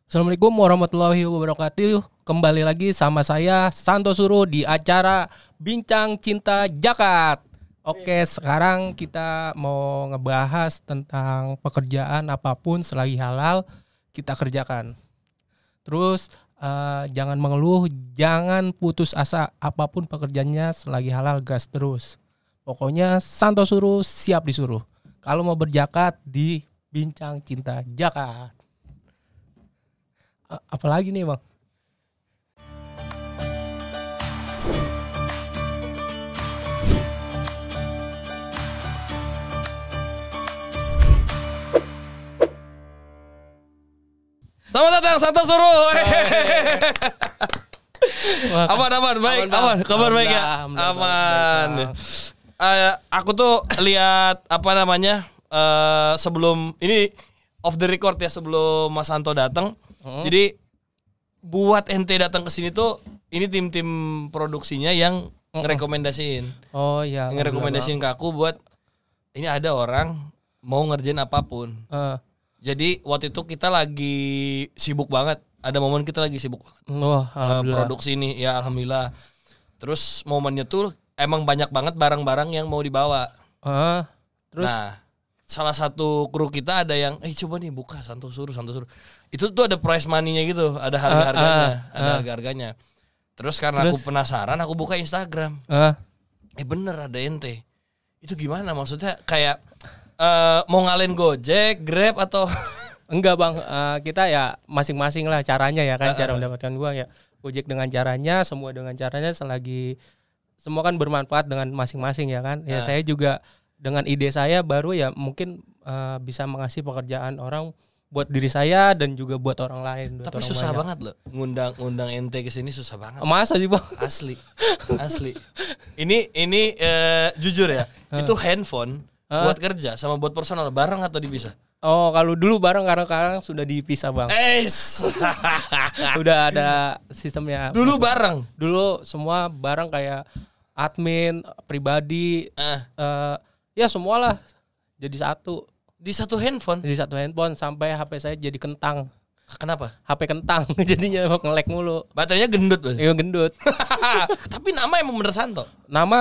Assalamualaikum warahmatullahi wabarakatuh. Kembali lagi sama saya Santo Suruh di acara Bincang Cinta Jakat. Oke, sekarang kita mau ngebahas tentang pekerjaan apapun selagi halal kita kerjakan. Terus jangan mengeluh, jangan putus asa, apapun pekerjaannya selagi halal gas terus. Pokoknya Santo Suruh siap disuruh. Kalau mau berjakat di Bincang Cinta Jakat. Apalagi nih bang? Selamat datang Santo Suruh. Aman, baik, aman. Kabar baik ya? Aman. Aku tuh lihat sebelum ini off the record ya, sebelum Mas Santo datang. Jadi buat ente datang ke sini tuh ini tim-tim produksinya yang ngerekomendasiin. Oh iya. Ngerekomendasiin ke aku buat ini ada orang mau ngerjain apapun. Jadi waktu itu kita lagi sibuk banget. Ada momen kita lagi sibuk banget. Produksi ini ya alhamdulillah. Terus momennya tuh emang banyak banget barang-barang yang mau dibawa. Terus? Nah, salah satu kru kita ada yang coba nih buka Santo Suruh. Itu tuh ada price money-nya gitu, ada harga-harganya. Terus karena aku penasaran, aku buka Instagram. Bener ada ente. Itu gimana maksudnya, kayak mau ngalahin Gojek, Grab atau enggak bang, kita ya masing-masing lah caranya ya kan, cara mendapatkan uang ya. Gojek dengan caranya, semua dengan caranya, selagi semua kan bermanfaat dengan masing-masing ya kan. Ya saya juga dengan ide saya baru ya mungkin bisa mengasih pekerjaan orang buat diri saya dan juga buat orang lain. Tapi susah banget loh ngundang ente ke sini, susah banget. Masa sih bang? Asli. Ini jujur ya, itu handphone buat kerja sama buat personal bareng atau dipisah? Oh kalau dulu bareng, sekarang sudah dipisah bang. Udah ada sistemnya. Dulu bareng? Dulu semua bareng, kayak admin, pribadi, ya semualah jadi satu. Di satu handphone? Di satu handphone, sampai HP saya jadi kentang. Kenapa? HP kentang, jadinya nge-lag mulu. Baterainya gendut? Iya gendut. Tapi nama emang bener Santo? Nama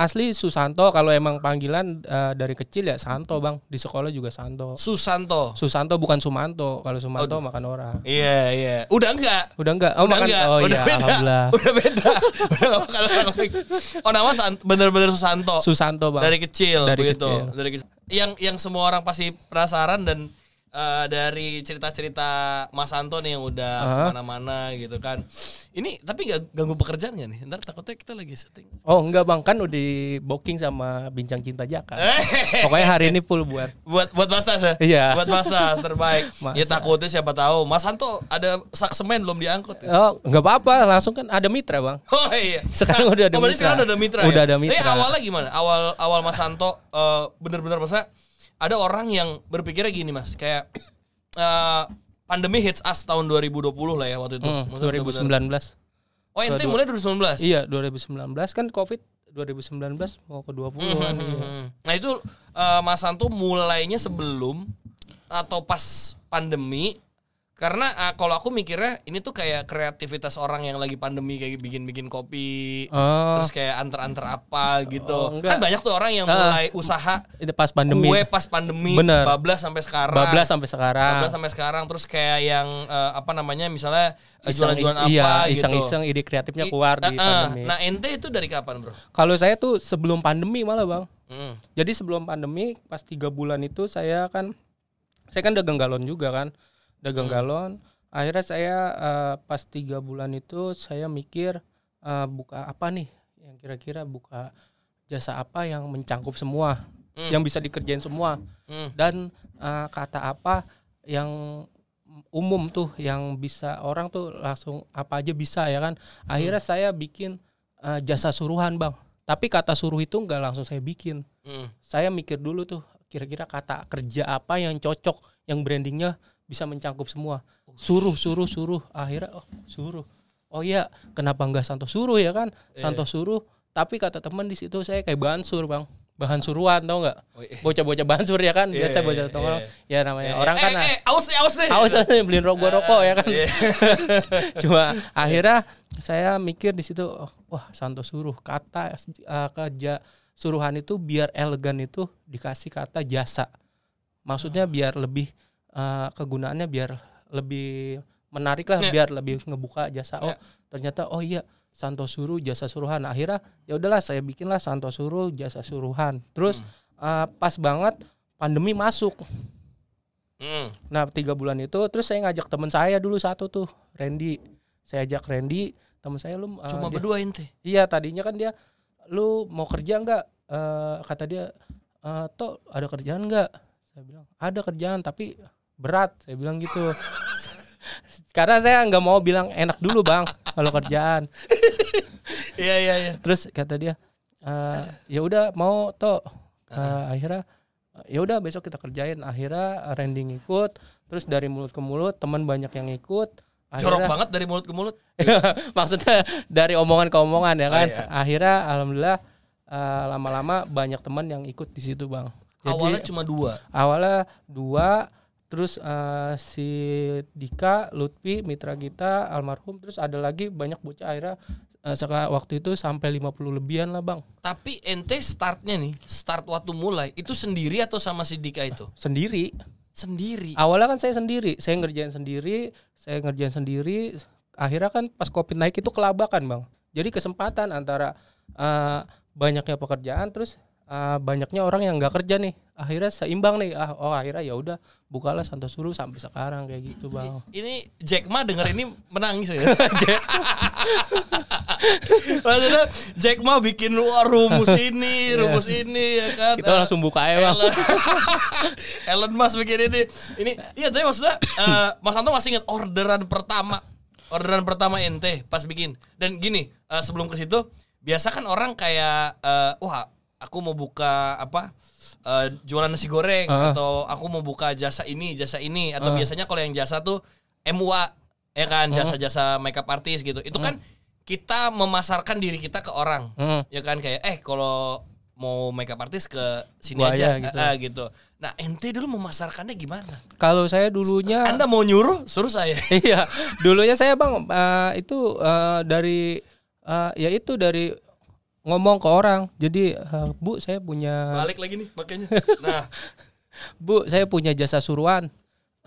asli Susanto, kalau emang panggilan dari kecil ya Santo bang. Di sekolah juga Santo. Susanto bukan Sumanto. Kalau Sumanto makan orang. Iya. Udah enggak? Oh makan enggak. Oh udah iya beda. Alhamdulillah. Udah beda. Udah gak makan orang lagi. Oh nama bener-bener Susanto bang. Dari kecil. Dari kecil. Yang semua orang pasti penasaran dan dari cerita-cerita Mas Santo nih yang udah kemana-mana gitu kan. Ini tapi gak ganggu pekerjaan gak nih? Ntar takutnya kita lagi syuting. Oh enggak bang, kan udah di booking sama Bincang Cinta Jakat. Pokoknya hari ini full buat Basas ya? Iya. Buat Basas terbaik. Ya takutnya siapa tahu Mas Santo ada sak semen belum diangkut ya? Oh enggak apa-apa, langsung kan ada mitra bang. Oh iya. Sekarang udah ada mitra. Sekarang udah ada mitra. Udah ya? ada mitra. Tapi awalnya gimana? Awal Mas Santo bener-bener maksudnya ada orang yang berpikirnya gini mas, kayak pandemi hits us tahun 2020 lah ya waktu itu. 2019. Oh ente mulai 2019? Iya 2019 kan Covid 2019 mau ke 20 kan. Nah itu Mas Santo mulainya sebelum atau pas pandemi? Karena kalau aku mikirnya ini tuh kayak kreativitas orang yang lagi pandemi, kayak bikin kopi, terus kayak antar apa gitu. Kan banyak tuh orang yang mulai usaha itu pas pandemi. Kue pas pandemi, bener. bablas sampai sekarang. Terus kayak yang misalnya jualan-jualan apa gitu. Iseng-iseng ide kreatifnya keluar di pandemi. Nah ente itu dari kapan bro? Kalau saya tuh sebelum pandemi malah bang. Jadi sebelum pandemi pas 3 bulan itu saya kan dagang galon juga kan. Dagang galon. Akhirnya saya pas 3 bulan itu saya mikir buka apa nih yang kira-kira buka jasa apa yang mencangkup semua, yang bisa dikerjain semua, dan kata apa yang umum tuh yang bisa orang tuh langsung apa aja bisa ya kan. Akhirnya saya bikin jasa suruhan bang. Tapi kata suruh itu nggak langsung saya bikin. Saya mikir dulu tuh kira-kira kata kerja apa yang cocok, yang brandingnya bisa mencangkup semua. Suruh. Akhirnya suruh. Oh iya, kenapa enggak Santo Suruh ya kan? Santo Suruh. Tapi kata teman di situ saya kayak Bansur bang. bahan suruhan, tau nggak? Bocah-bocah bahan sur ya kan, biasa bocah tongkrong. Ya namanya orang kan aus nih beliin rokok ya kan. Cuma akhirnya saya mikir di situ, wah Santo Suruh, kata suruhan itu biar elegan itu dikasih kata jasa. Maksudnya biar lebih kegunaannya biar lebih menarik lah, biar lebih ngebuka jasa. Oh ternyata iya Santo Suruh jasa suruhan. Akhirnya ya udahlah saya bikinlah Santo Suruh jasa suruhan. Terus pas banget pandemi masuk. Nah 3 bulan itu terus saya ngajak teman saya dulu satu tuh, Randy. Saya ajak Randy, teman saya, lu cuma berdua ente. Iya, tadinya kan dia, lu mau kerja enggak? Kata dia, toh ada kerjaan enggak? Saya bilang ada kerjaan tapi berat. Saya bilang gitu. Karena saya nggak mau bilang enak dulu bang kalau kerjaan. Iya. Terus kata dia, ya udah mau toh. Akhirnya ya udah besok kita kerjain. Akhirnya Randy ngikut. Terus dari mulut ke mulut teman banyak yang ikut. Jorok banget dari mulut ke mulut. Maksudnya dari omongan ke omongan ya kan. Iya. Akhirnya alhamdulillah lama-lama banyak teman yang ikut di situ bang. Jadi, awalnya cuma 2. Awalnya 2. Terus si Dika, Lutfi, mitra kita, almarhum. Terus ada lagi banyak bocah, akhirnya waktu itu sampai 50 lebihan lah bang. Tapi ente startnya nih, start waktu mulai, itu sendiri atau sama si Dika itu? Sendiri. Awalnya kan saya sendiri, saya ngerjain sendiri. Akhirnya kan pas COVID naik itu kelabakan bang. Jadi kesempatan antara banyaknya pekerjaan, terus banyaknya orang yang nggak kerja nih, akhirnya seimbang nih. Akhirnya ya udah bukalah Santo Suruh sampai sekarang kayak gitu bang. Ini Jack Ma denger ini menangis ya. Maksudnya Jack Ma bikin rumus ini ya kan. Kita langsung buka aja bang. Elon Musk bikin ini. Iya tapi maksudnya Mas Anto masih ingat orderan pertama ente pas bikin. Dan gini, sebelum ke situ biasa kan orang kayak wah aku mau buka jualan nasi goreng atau aku mau buka jasa ini atau biasanya kalau yang jasa tuh MUA ya kan, jasa-jasa makeup artist gitu. Itu kan kita memasarkan diri kita ke orang. Ya kan kayak kalau mau makeup artist ke sini aja gitu. Nah, ente dulu memasarkannya gimana? Kalau saya dulunya Anda mau nyuruh, suruh saya. Iya, dulunya saya bang itu dari ngomong ke orang. Jadi Bu saya punya, balik lagi nih makanya. Nah Bu saya punya jasa suruhan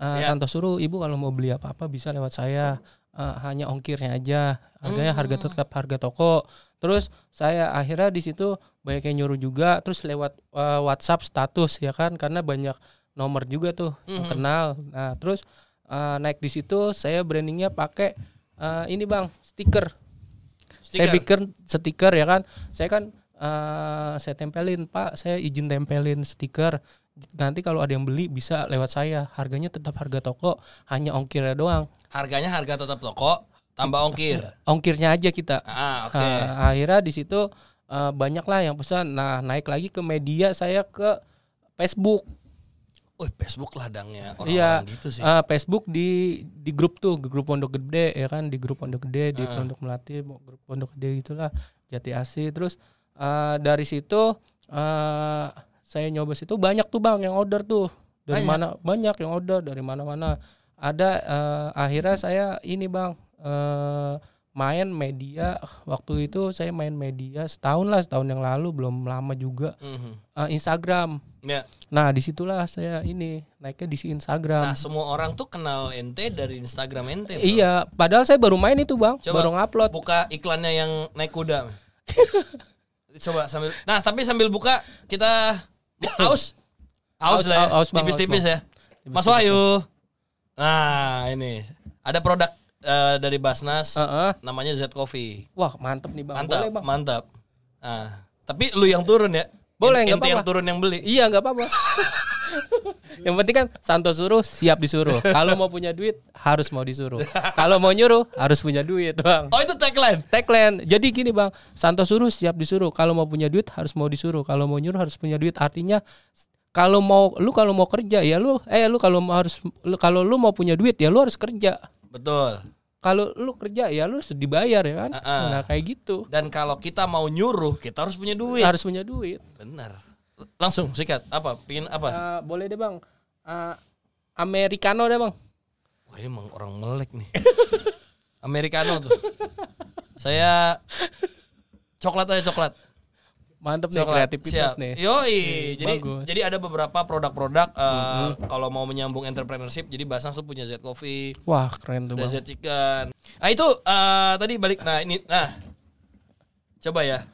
Santo Suruh. Ibu kalau mau beli apa-apa bisa lewat saya, hanya ongkirnya aja, harganya tetap harga toko. Terus saya akhirnya di situ banyak yang nyuruh juga. Terus lewat WhatsApp status ya kan, karena banyak nomor juga tuh yang kenal. Nah terus naik di situ saya brandingnya pakai ini bang, stiker. Saya bikin stiker ya kan. Saya kan saya tempelin, Pak, saya izin tempelin stiker. Nanti kalau ada yang beli bisa lewat saya. Harganya tetap harga toko, hanya ongkirnya doang. Harganya harga tetap toko, tambah ongkir. Ongkirnya aja kita. Oke. Akhirnya di situ banyak lah yang pesan. Nah, naik lagi ke media, saya ke Facebook. Facebook ladangnya orang-orang gitu sih. Facebook di grup tuh, grup Pondok Gede ya kan, di grup Pondok Gede, di Pondok Melati, grup Pondok Gede gitulah, Jati Asih. Terus dari situ saya nyoba situ, banyak tuh bang yang order tuh. Dari mana banyak yang order dari mana-mana. Ada akhirnya saya ini bang main media. Waktu itu saya main media setahun yang lalu, belum lama juga. Instagram. Ya. Nah disitulah saya ini naiknya di Instagram. Nah semua orang tuh kenal ente dari Instagram ente, bro. Iya, padahal saya baru main itu bang. Coba baru ngupload. Buka iklannya yang naik kuda. Coba sambil. Nah tapi sambil buka kita aus tipis-tipis ya. Mas Wahyu. Nah ini ada produk dari Basnas, namanya Z Coffee. Wah mantep nih bang. Mantap, boleh, bang. mantap. Nah tapi lu yang turun ya. Boleh, nggak apa-apa. Yang turun yang beli. Iya, nggak apa-apa. Yang penting kan Santo Suruh siap disuruh. Kalau mau punya duit harus mau disuruh. Kalau mau nyuruh harus punya duit, bang. Oh itu tagline. Jadi gini bang, Santo Suruh siap disuruh. Kalau mau punya duit harus mau disuruh. Kalau mau nyuruh harus punya duit. Artinya kalau mau kerja ya kalau lu mau punya duit ya lu harus kerja. Betul. Kalau lu kerja ya lu harus dibayar ya kan. Nah kayak gitu. Dan kalau kita mau nyuruh kita harus punya duit. Harus punya duit. Benar. Langsung sikat apa? Pingin apa? Boleh deh bang. Americano deh bang. Wah ini emang orang melek nih. Americano tuh. Saya coklat aja coklat. Mantep nih kreativitas siap. nih. Yoi. Bagus. Jadi ada beberapa produk-produk kalau mau menyambung entrepreneurship. Jadi Basnas tuh punya Z Coffee. Wah keren tuh bang. Z Chicken. Nah itu tadi balik. Nah ini. Nah coba ya.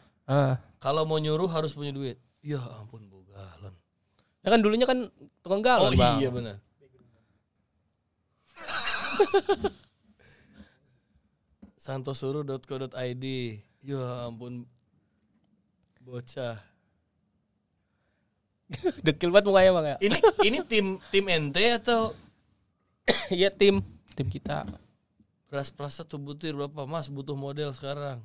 Kalau mau nyuruh harus punya duit. Ya ampun Bu Galon. Ya kan dulunya kan tukang galon bang. Oh iya benar. santosuru.co.id. Ya ampun bocah. Dekil banget mukanya bang ya. Ini tim NT atau? Iya tim kita. Beras plastik tuh butir berapa Mas? Butuh model sekarang.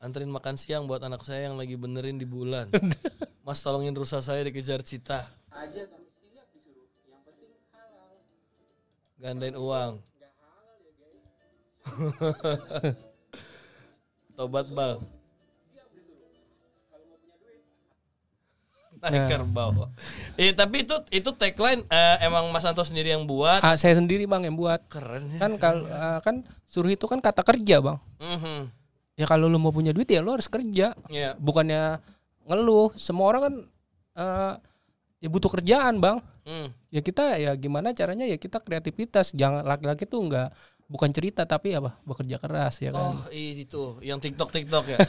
Anterin makan siang buat anak saya yang lagi benerin di bulan. Mas tolongin rusa saya dikejar cita. Aja kami siap disuruh. Yang penting halal. Gandain uang. Enggak halal ya guys. Tobat bang. Naik kerbau. Tapi itu tagline emang Mas Santo sendiri yang buat. Saya sendiri bang yang buat. Keren ya. Kan kan suruh itu kan kata kerja bang. Ya kalau lu mau punya duit ya lu harus kerja. Yeah. Bukannya ngeluh. Semua orang kan ya butuh kerjaan bang. Ya kita ya gimana caranya ya kita kreativitas. Jangan laki-laki tuh bukan cerita tapi apa bekerja keras ya kan. Oh itu yang TikTok ya.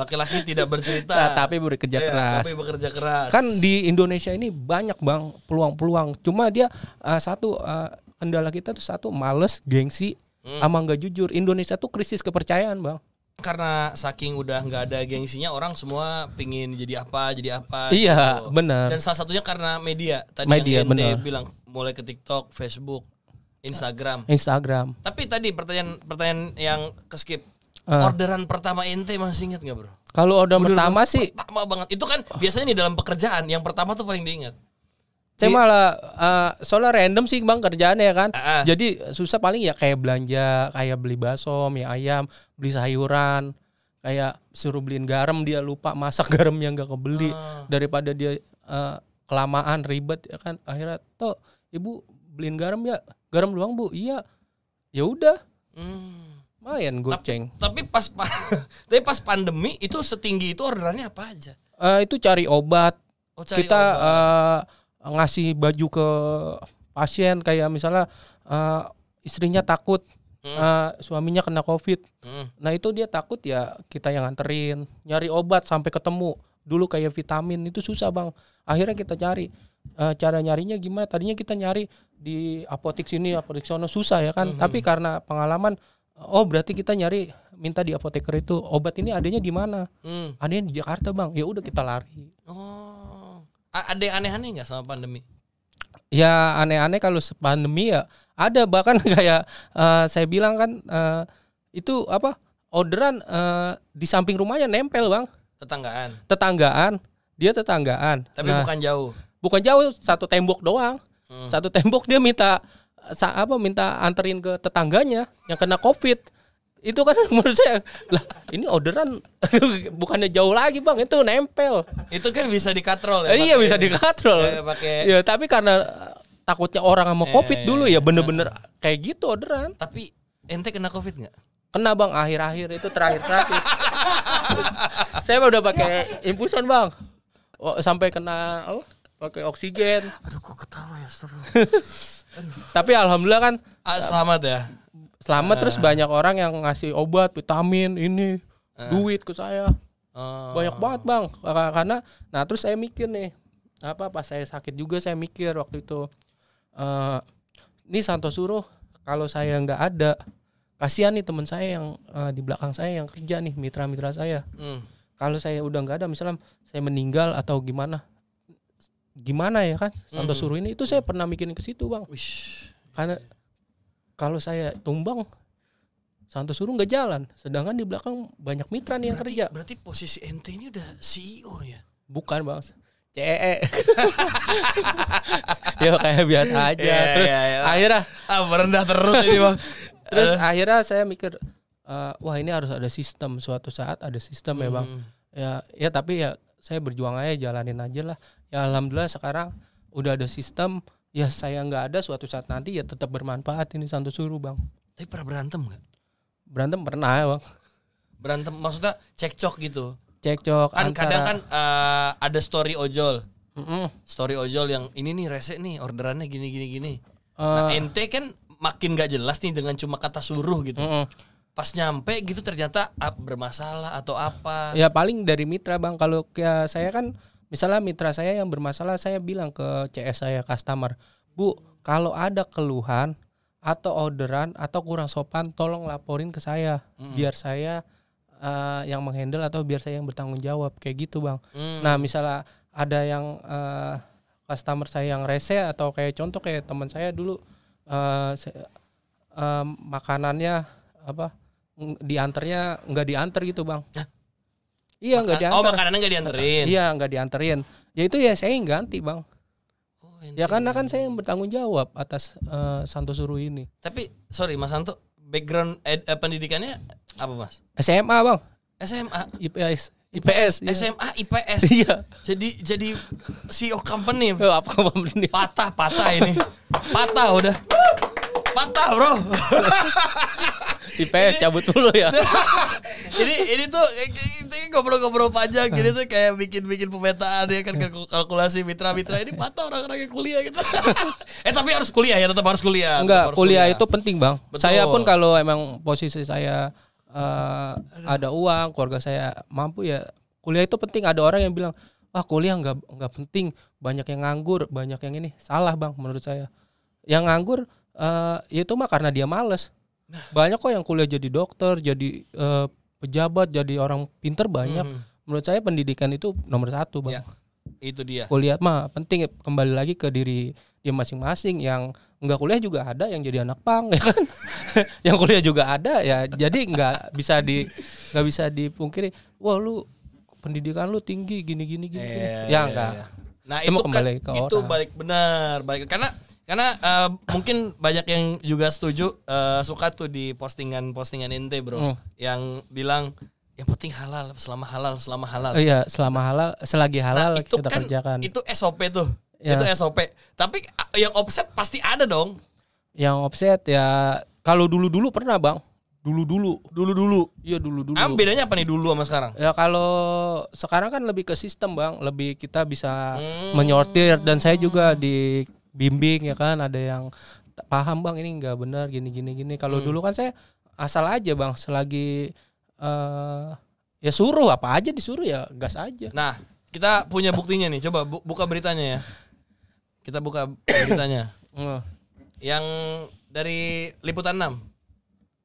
Laki-laki tidak bercerita. Tapi bekerja keras. Tapi bekerja keras. Kan di Indonesia ini banyak bang peluang-peluang. Cuma dia kendala kita tuh satu males, gengsi, sama nggak jujur. Indonesia tuh krisis kepercayaan bang. Karena saking udah nggak ada gengsinya orang semua pingin jadi apa iya gitu. Benar. Dan salah satunya karena media tadi media, yang Ente bilang mulai ke TikTok, Facebook, Instagram. Tapi tadi pertanyaan yang keskip orderan pertama Ente masih ingat nggak bro? Kalau orderan pertama sih pertama banget itu kan biasanya nih dalam pekerjaan yang pertama tuh paling diingat. Saya malah soalnya random sih bang kerjaannya kan. Jadi susah paling ya kayak belanja, kayak beli bakso, mie ayam, beli sayuran, kayak suruh beliin garam dia lupa masak garamnya nggak kebeli, daripada dia kelamaan ribet ya kan. Akhirnya toh ibu beliin garam ya, garam doang bu, iya, ya udah, lumayan goceng. Tapi pas pandemi itu setinggi itu orderannya apa aja? Itu cari obat. Kita obat. Ngasih baju ke pasien kayak misalnya istrinya takut suaminya kena COVID. Nah itu dia takut ya kita yang nganterin, nyari obat sampai ketemu. Dulu kayak vitamin itu susah bang. Akhirnya kita cari cara nyarinya gimana? Tadinya kita nyari di apotek sini, apotek sono susah ya kan. Tapi karena pengalaman, berarti kita nyari minta di apoteker itu obat ini adanya di mana? Adanya di Jakarta bang. Ya udah kita lari. Ada yang aneh-aneh nggak sama pandemi? Ya aneh-aneh kalau pandemi ya ada, bahkan kayak saya bilang kan itu apa orderan di samping rumahnya nempel bang. Tetanggaan. Dia tetanggaan. Tapi bukan jauh. Bukan jauh, satu tembok doang. Satu tembok dia minta anterin ke tetangganya yang kena COVID. Itu kan menurut saya lah ini orderan bukannya jauh lagi bang, itu nempel. Itu kan bisa dikatrol ya. Iya bisa dikatrol. Ya tapi karena takutnya orang sama COVID dulu ya bener-bener kayak gitu orderan. Tapi ente kena COVID nggak? Kena bang, akhir-akhir itu terakhir. Saya udah pakai infusan bang. Sampai kena pakai oksigen. Aduh kok ketawa ya seru. Tapi alhamdulillah kan selamat ya. Selamat terus banyak orang yang ngasih obat, vitamin, ini duit ke saya. Banyak banget bang. Karena terus saya mikir nih, pas saya sakit juga saya mikir waktu itu, ini Santo suruh kalau saya nggak ada, kasihan nih teman saya yang di belakang saya yang kerja nih, mitra-mitra saya. Kalau saya udah nggak ada, misalnya saya meninggal atau gimana ya kan, Santo suruh ini itu saya pernah mikirin ke situ bang. Karena kalau saya tumbang, Santo suruh nggak jalan. Sedangkan di belakang banyak mitra nih yang kerja. Berarti posisi ente ini udah CEO ya? Bukan bang, CE. Ya kayak biasa aja. Terus akhirnya merendah terus ini bang. Terus akhirnya saya mikir, wah ini harus ada sistem. Suatu saat ada sistem ya bang. Ya tapi ya saya berjuang aja, jalanin aja lah. Ya alhamdulillah sekarang udah ada sistem. Ya saya nggak ada, suatu saat nanti ya tetap bermanfaat ini Santo Suruh bang. Tapi pernah berantem nggak? Berantem pernah ya bang. Berantem maksudnya cekcok gitu. Cekcok Kan antara, kadang kan ada story ojol. Mm-mm. Story ojol yang ini nih rese nih orderannya gini. Nah ente kan makin gak jelas nih dengan cuma kata suruh gitu. Pas nyampe gitu ternyata bermasalah atau apa. Ya paling dari mitra bang. Kalau kayak saya kan misalnya mitra saya yang bermasalah, saya bilang ke CS saya, customer, Bu, kalau ada keluhan atau orderan atau kurang sopan, tolong laporin ke saya, biar saya yang menghandle atau biar saya yang bertanggung jawab, kayak gitu bang. Nah misalnya ada yang customer saya yang rese atau kayak contoh kayak teman saya dulu makanannya apa diantarnya nggak diantar gitu bang. Iya nggak diantar. Oh makanannya nggak dianterin. Iya nggak dianterin. Ya itu ya saya yang ganti bang. Ya karena kan saya yang bertanggung jawab atas Santo Suruh ini. Tapi sorry Mas Santo, background pendidikannya apa Mas? SMA bang. SMA. IPS. Ya. SMA IPS. Iya. Jadi CEO company. Apa company? Patah ini. Patah udah. Patah bro. IPS cabut dulu ya. ini tuh ngobrol-ngobrol panjang gini tuh kayak bikin pemetaan ya kan, kalkulasi mitra-mitra ini patah orang-orang yang kuliah gitu. Tapi harus kuliah ya, tetap harus kuliah. Enggak, kuliah itu penting bang. Betul. Saya pun kalau emang posisi saya ada uang, keluarga saya mampu ya kuliah itu penting. Ada orang yang bilang wah kuliah nggak penting, banyak yang nganggur, banyak yang ini. Salah bang menurut saya. Yang nganggur ya itu mah karena dia malas. Banyak kok yang kuliah jadi dokter, jadi pejabat, jadi orang pinter banyak. Menurut saya pendidikan itu nomor 1 bang. Ya, itu dia. Kuliah mah penting, kembali lagi ke diri dia masing-masing. Yang enggak kuliah juga ada yang jadi anak pang ya kan. Yang kuliah juga ada ya. Jadi nggak bisa dipungkiri. Wah lu pendidikan lu tinggi gini. Ya enggak. Nah itu kan itu balik karena mungkin banyak yang juga setuju suka tuh di postingan ente bro yang bilang yang penting selama halal. Iya, selama halal, selagi halal itu kita kan, kerjakan. Itu SOP tuh. Ya. Itu SOP. Tapi yang offset pasti ada dong. Yang offset ya kalau dulu pernah bang. Dulu. Iya dulu. Bedanya apa nih dulu sama sekarang? Ya kalau sekarang kan lebih ke sistem bang, lebih kita bisa menyortir, dan saya juga dibimbing ya kan, ada yang paham bang ini nggak benar gini. Kalau dulu kan saya asal aja bang, selagi ya suruh apa aja disuruh ya gas aja. Nah kita punya buktinya nih, coba buka beritanya ya. Kita buka beritanya. Yang dari Liputan 6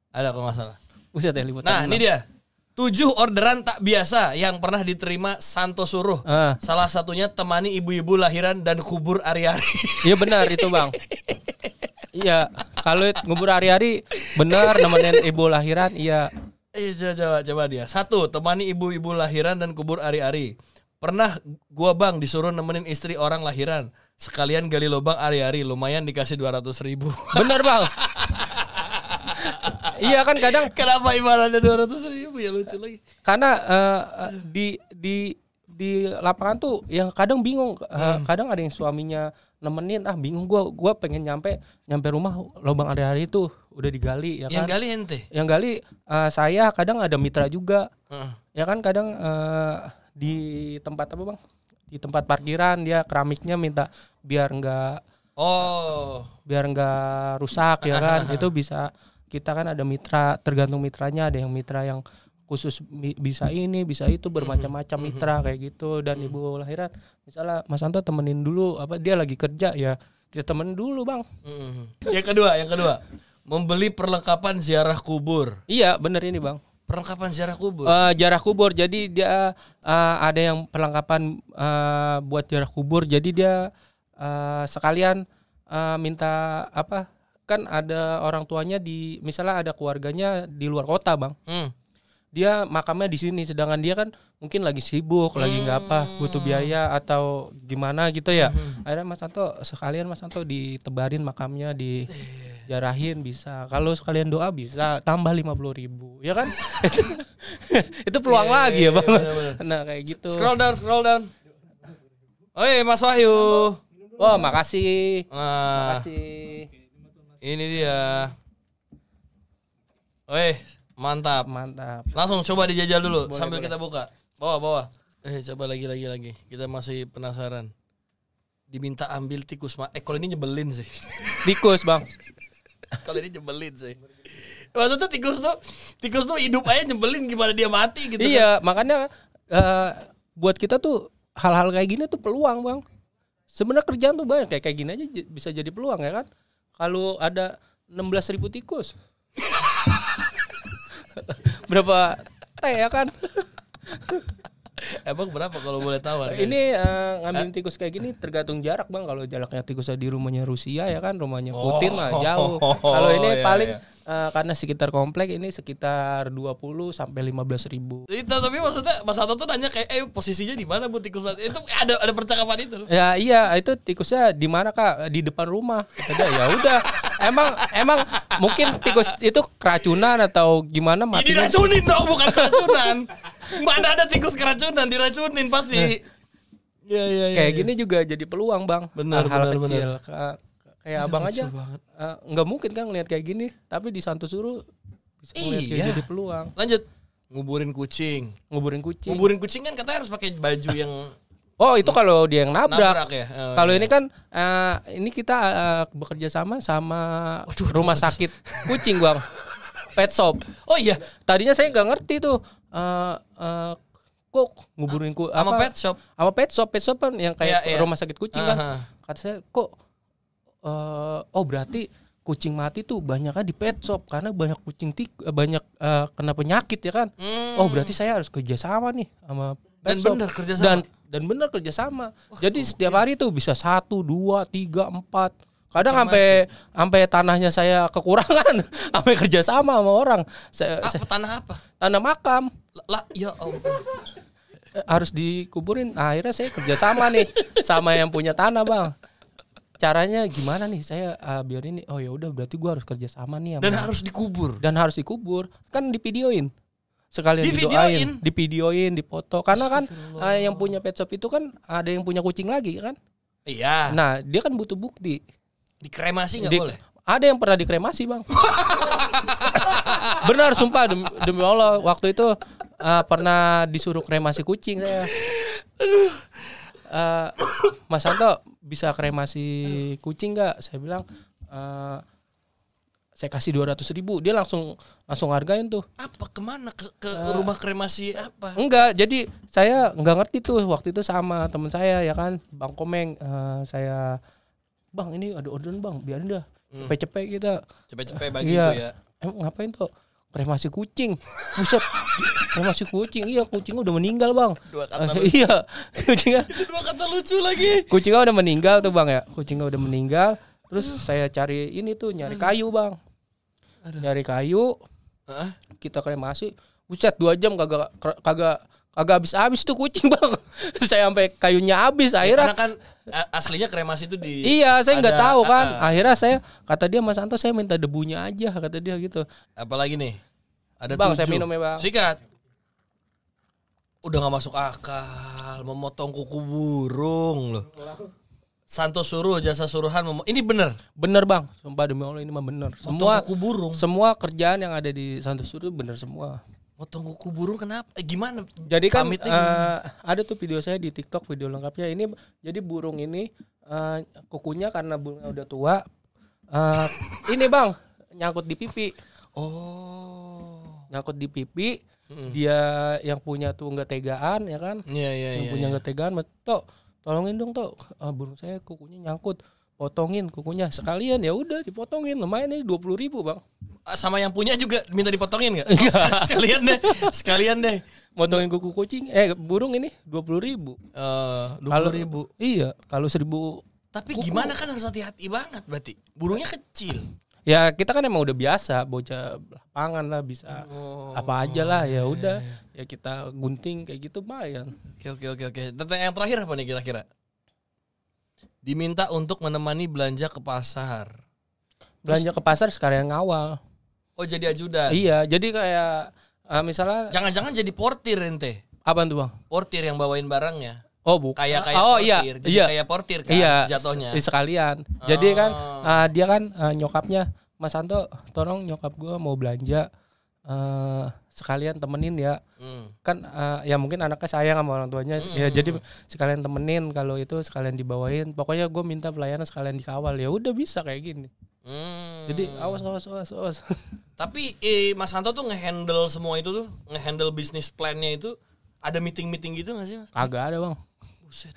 ada kalau nggak salah. Buset ya, Liputan 6. Nah ini dia 7 orderan tak biasa yang pernah diterima Santo Suruh. Salah satunya temani ibu-ibu lahiran dan kubur ari-ari. Iya benar itu bang. Iya kalau ngubur ari-ari benar, nemenin ibu lahiran iya. Coba dia. 1. Temani ibu-ibu lahiran dan kubur ari-ari. Pernah gua bang disuruh nemenin istri orang lahiran, sekalian gali lubang ari-ari, lumayan dikasih 200.000. Benar bang. Iya kan kadang. Kenapa ibaratnya 200.000 ya, lucu lagi. Karena di lapangan tuh yang kadang bingung. Kadang ada yang suaminya nemenin, bingung gua pengen nyampe rumah lubang ari-ari itu udah digali ya kan. Yang gali ente. Yang gali saya, kadang ada mitra juga. Ya kan kadang di tempat apa bang? Di tempat parkiran dia keramiknya minta biar enggak rusak ya kan. Itu bisa, kita kan ada mitra, tergantung mitranya, ada yang mitra yang khusus bisa ini, bisa itu, bermacam-macam mitra kayak gitu. Dan ibu lahiran misalnya Mas Santo temenin dulu, dia lagi kerja ya kita temenin dulu bang. Yang kedua membeli perlengkapan ziarah kubur. Iya bener ini bang. Perlengkapan ziarah kubur. Ziarah kubur, jadi dia ada yang perlengkapan buat ziarah kubur. Jadi dia sekalian minta apa? Kan ada orang tuanya misalnya ada keluarganya di luar kota bang. Dia makamnya di sini, sedangkan dia kan mungkin lagi sibuk, lagi nggak butuh biaya atau gimana gitu ya. Akhirnya Mas Santo ditebarin makamnya, dijarahin bisa. Kalau sekalian doa bisa tambah 50.000, ya kan? Itu peluang lagi ya bang. Bener. Nah kayak gitu. Scroll down. Oi, Mas Wahyu. Wah, makasih. Nah, Makasih. ini dia. Oi, mantap. Mantap. Langsung coba dijajal dulu Boleh, sambil boleh. kita buka. Bawa. Coba lagi. Kita masih penasaran. Diminta ambil tikus. Kalau ini nyebelin sih. Tikus, Bang. Kalau ini nyebelin sih. Maksudnya tikus tuh hidup aja nyebelin, gimana dia mati gitu. Iya, makanya buat kita tuh hal-hal kayak gini tuh peluang, Bang. Sebenarnya kerjaan tuh banyak kayak gini aja bisa jadi peluang ya kan. Kalau ada 16.000 tikus. Berapa teh ya kan? Emang berapa kalau boleh tahu? Ini ngambilin tikus kayak gini tergantung jarak, Bang. Kalau jaraknya tikusnya di rumahnya Rusia ya kan, rumahnya Putin mah jauh. Kalau ini paling karena sekitar komplek ini sekitar 20 sampai 15.000. Itu tapi maksudnya Mas Hato tuh nanya kayak posisinya di mana Bu tikus itu ada percakapan itu loh. Ya iya, itu tikusnya di mana Kak? Di depan rumah. Kata dia, ya udah. Emang mungkin tikus itu keracunan atau gimana Ini matinya? diracunin dong, bukan keracunan. Mana ada tikus keracunan, diracunin pasti. Iya. Kayak gini juga jadi peluang, Bang. Benar. Kecil. Kayak abang aja nggak mungkin kan ngeliat kayak gini, tapi di Santo Suru bisa ngeliat kayak jadi peluang. Lanjut. Nguburin kucing kan katanya harus pakai baju yang Oh itu kalau dia yang nabrak ya. Kalau ini kan ini kita bekerja sama rumah sakit kucing, Bang. Pet shop. Oh iya, Tadinya saya nggak ngerti tuh. Kok nguburin sama pet shop. Sama pet shop kan yang kayak Iya. rumah sakit kucing kan. Kata saya kok oh berarti kucing mati tuh banyaknya di pet shop karena banyak banyak kena penyakit ya kan. Oh berarti saya harus kerjasama nih sama pet shop. Dan benar kerjasama. Jadi setiap hari tuh bisa 1, 2, 3, 4. Kadang sampai tanahnya saya kekurangan, sampai kerjasama sama orang. Tanah apa? Tanah makam. Lah ya ampun. Harus dikuburin. Nah, akhirnya saya kerjasama nih sama yang punya tanah, Bang. Caranya gimana nih? Saya biar ini. Oh ya udah, berarti gua harus kerjasama nih. Dan harus dikubur. Kan divideoin. Sekalian divideoin, dipoto. Karena kan yang punya pet shop itu kan ada yang punya kucing lagi kan? Iya. Nah, dia kan butuh bukti. Dikremasi nggak boleh? Ada yang pernah dikremasi, Bang. Benar, sumpah demi Allah. Waktu itu pernah disuruh kremasi kucing saya. Mas Santo bisa kremasi kucing nggak? Saya bilang saya kasih 200.000. Dia langsung hargain tuh. Apa kemana ke rumah kremasi apa? Enggak, jadi saya nggak ngerti tuh waktu itu sama teman saya ya kan, Bang Komeng. Saya Bang ini ada orderan Bang, biarin dah. Cepet-cepet kita. Cepet-cepet bagi itu ya. Ngapain tuh? Kremasi kucing. Buset. Kremasi kucing. Iya, kucingnya udah meninggal, Bang. Dua kata lucu. Iya. Kucingnya. Itu dua kata lucu lagi. Kucingnya udah meninggal tuh, Bang ya. Kucingnya udah meninggal. Terus saya cari ini tuh, nyari kayu, Bang. Nyari kayu. Kita kremasi. Buset, 2 jam kagak habis tuh kucing, Bang. Saya sampai kayunya habis akhirnya. Karena kan aslinya kremasi itu di. Iya, saya nggak tahu kan. Akhirnya kata dia, Mas Santo, saya minta debunya aja, kata dia gitu. Apalagi nih? Ada Bang, 7. saya minum ya, Bang. Sikat. Udah nggak masuk akal, memotong kuku burung loh. Santo suruh jasa suruhan ini bener Bang, sumpah demi Allah ini mah bener. Motong kuku burung. Semua kerjaan yang ada di Santo Suruh bener semua. Motong kuku burung kenapa? Gimana? Jadi kan ada tuh video saya di TikTok, video lengkapnya. Ini jadi burung ini kukunya karena burungnya udah tua. Ini Bang, nyangkut di pipi. Oh. Nyangkut di pipi. Dia yang punya tuh nggak tegaan ya kan? Iya. Yang punya nggak tegaan, tolongin dong burung saya kukunya nyangkut. Potongin kukunya sekalian, ya udah dipotongin, lumayan nih 20.000 Bang. Sama yang punya juga minta dipotongin nggak? Sekalian deh. Motongin kuku kucing, burung ini 20.000. 20.000. Iya, kalau 1.000. Tapi gimana kan harus hati-hati banget berarti. Burungnya kecil. Ya kita kan emang udah biasa, bocah lapangan lah bisa apa aja lah, ya udah ya kita gunting kayak gitu lumayan. Oke. Yang terakhir apa nih kira-kira? Diminta untuk menemani belanja ke pasar. Belanja ke pasar sekalian ngawal. Oh jadi ajudan. Iya, jadi kayak misalnya. Jangan-jangan jadi portir ente. Apaan tuh Bang? Portir yang bawain barangnya. Oh bukan. Kayak portir. Jadi kayak portir kan jatuhnya. Sekalian. Jadi kan dia kan nyokapnya, Mas Santo tolong nyokap gue mau belanja, sekalian temenin ya. Kan ya mungkin anaknya sayang sama orang tuanya ya, jadi sekalian temenin, kalau itu sekalian dibawain. Pokoknya gue minta pelayanan sekalian dikawal, ya udah bisa kayak gini. Jadi awas. Tapi Mas Santo tuh ngehandle semua itu tuh, ngehandle bisnis plan-nya itu ada meeting gitu nggak sih Mas? Kagak ada bang. Buset.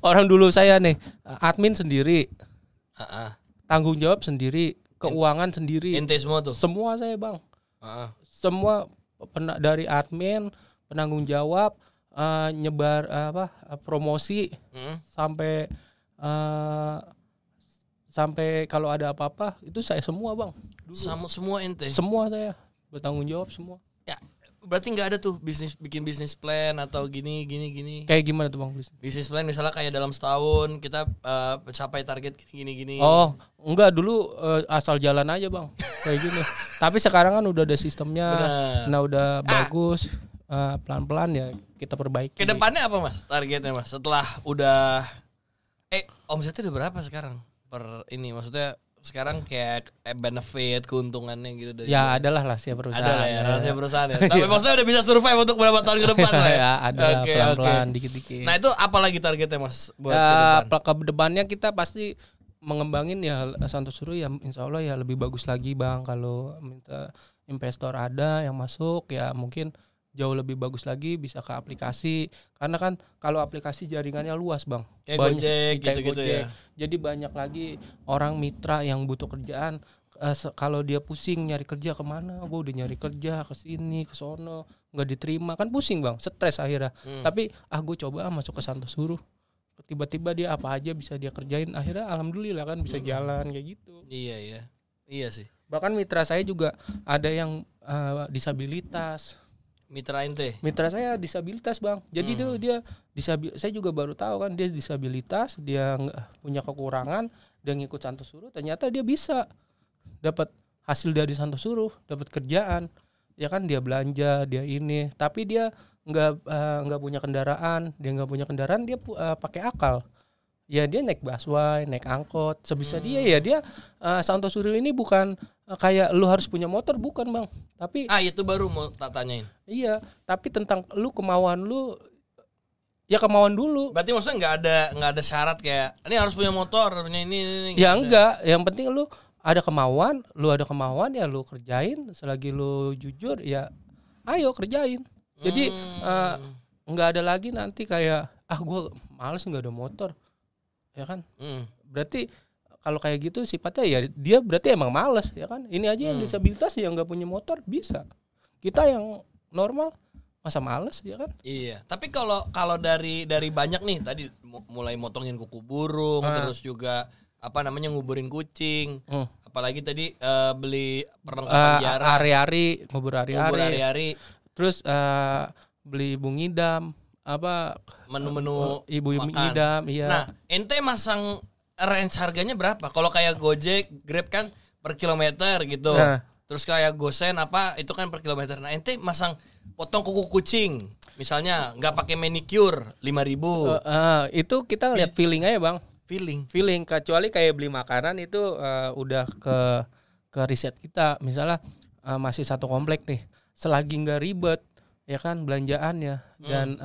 Orang dulu saya nih admin sendiri, tanggung jawab sendiri, keuangan sendiri. Ente semua tuh? Semua saya bang. Semua dari admin, penanggung jawab, nyebar promosi, sampai kalau ada apa-apa itu saya semua bang. Semua ente? Semua saya bertanggung jawab semua. Ya, berarti nggak ada tuh bikin bisnis plan atau gini. Kayak gimana tuh bang bisnis plan? Misalnya kayak dalam setahun kita capai target gini. Oh enggak, dulu asal jalan aja bang kayak gini. Tapi sekarang kan udah ada sistemnya. Nah udah bagus, pelan-pelan ya kita perbaiki. Kedepannya apa mas targetnya mas? Setelah udah omsetnya udah berapa sekarang per ini? Maksudnya sekarang kayak benefit keuntungannya gitu dari ya adalah rahasia perusahaan. Ada lah ya rahasia perusahaan ya. Tapi maksudnya udah bisa survive untuk beberapa tahun ke depan lah ya. Ya ada pelan-pelan dikit-dikit. Nah itu apa lagi targetnya mas buat ke depannya kita pasti mengembangin ya Santo Suru ya, insya Allah ya lebih bagus lagi bang. Kalau minta investor ada yang masuk ya mungkin jauh lebih bagus lagi, bisa ke aplikasi, karena kan kalau aplikasi jaringannya luas bang, kayak Gojek gitu-gitu ya. Jadi banyak lagi orang mitra yang butuh kerjaan. Kalau dia pusing nyari kerja kemana, gue udah nyari kerja ke sini ke sono nggak diterima, kan pusing bang, stres akhirnya. Tapi gue coba masuk ke Santo Suru, tiba-tiba dia apa aja bisa dia kerjain, akhirnya alhamdulillah kan bisa jalan kayak gitu. Iya sih. Bahkan mitra saya juga ada yang disabilitas. Mitra saya disabilitas bang. Jadi dia saya juga baru tahu kan dia disabilitas, dia punya kekurangan, dia ngikut Santo Suru, ternyata dia bisa dapat hasil dari Santo Suru, dapat kerjaan. Ya kan dia belanja, dia ini, tapi dia nggak punya kendaraan, dia pakai akal. Ya dia naik busway, naik angkot, sebisa dia ya dia Santo Suru ini bukan kayak lu harus punya motor, bukan bang. Tapi itu baru mau tanyain. Iya, tapi tentang kemauan lu, ya kemauan dulu. Berarti maksudnya nggak ada syarat kayak ini harus punya motor, punya ini. Ya enggak, yang penting lu ada kemauan ya lu kerjain, selagi lu jujur ya ayo kerjain. Jadi nggak ada lagi nanti kayak gue males nggak ada motor. Ya kan, berarti kalau kayak gitu sifatnya ya dia berarti emang malas ya kan. Ini aja yang disabilitas yang nggak punya motor bisa, kita yang normal masa males ya kan. Iya, tapi kalau dari banyak nih tadi mulai motongin kuku burung, terus juga nguburin kucing, apalagi tadi beli perlengkapan ziarah, ngubur ari-ari, terus beli bungidam, menu-menu ibu ngidam, iya. Nah, ente masang range harganya berapa? Kalau kayak Gojek, Grab kan per kilometer gitu. Terus kayak Gosen itu kan per kilometer. Nah, ente masang potong kuku kucing, misalnya nggak pakai manicure 5.000. Itu kita lihat feeling aja bang. Feeling. Kecuali kayak beli makanan itu udah ke riset kita. Misalnya masih satu komplek nih, selagi nggak ribet ya kan belanjaannya, dan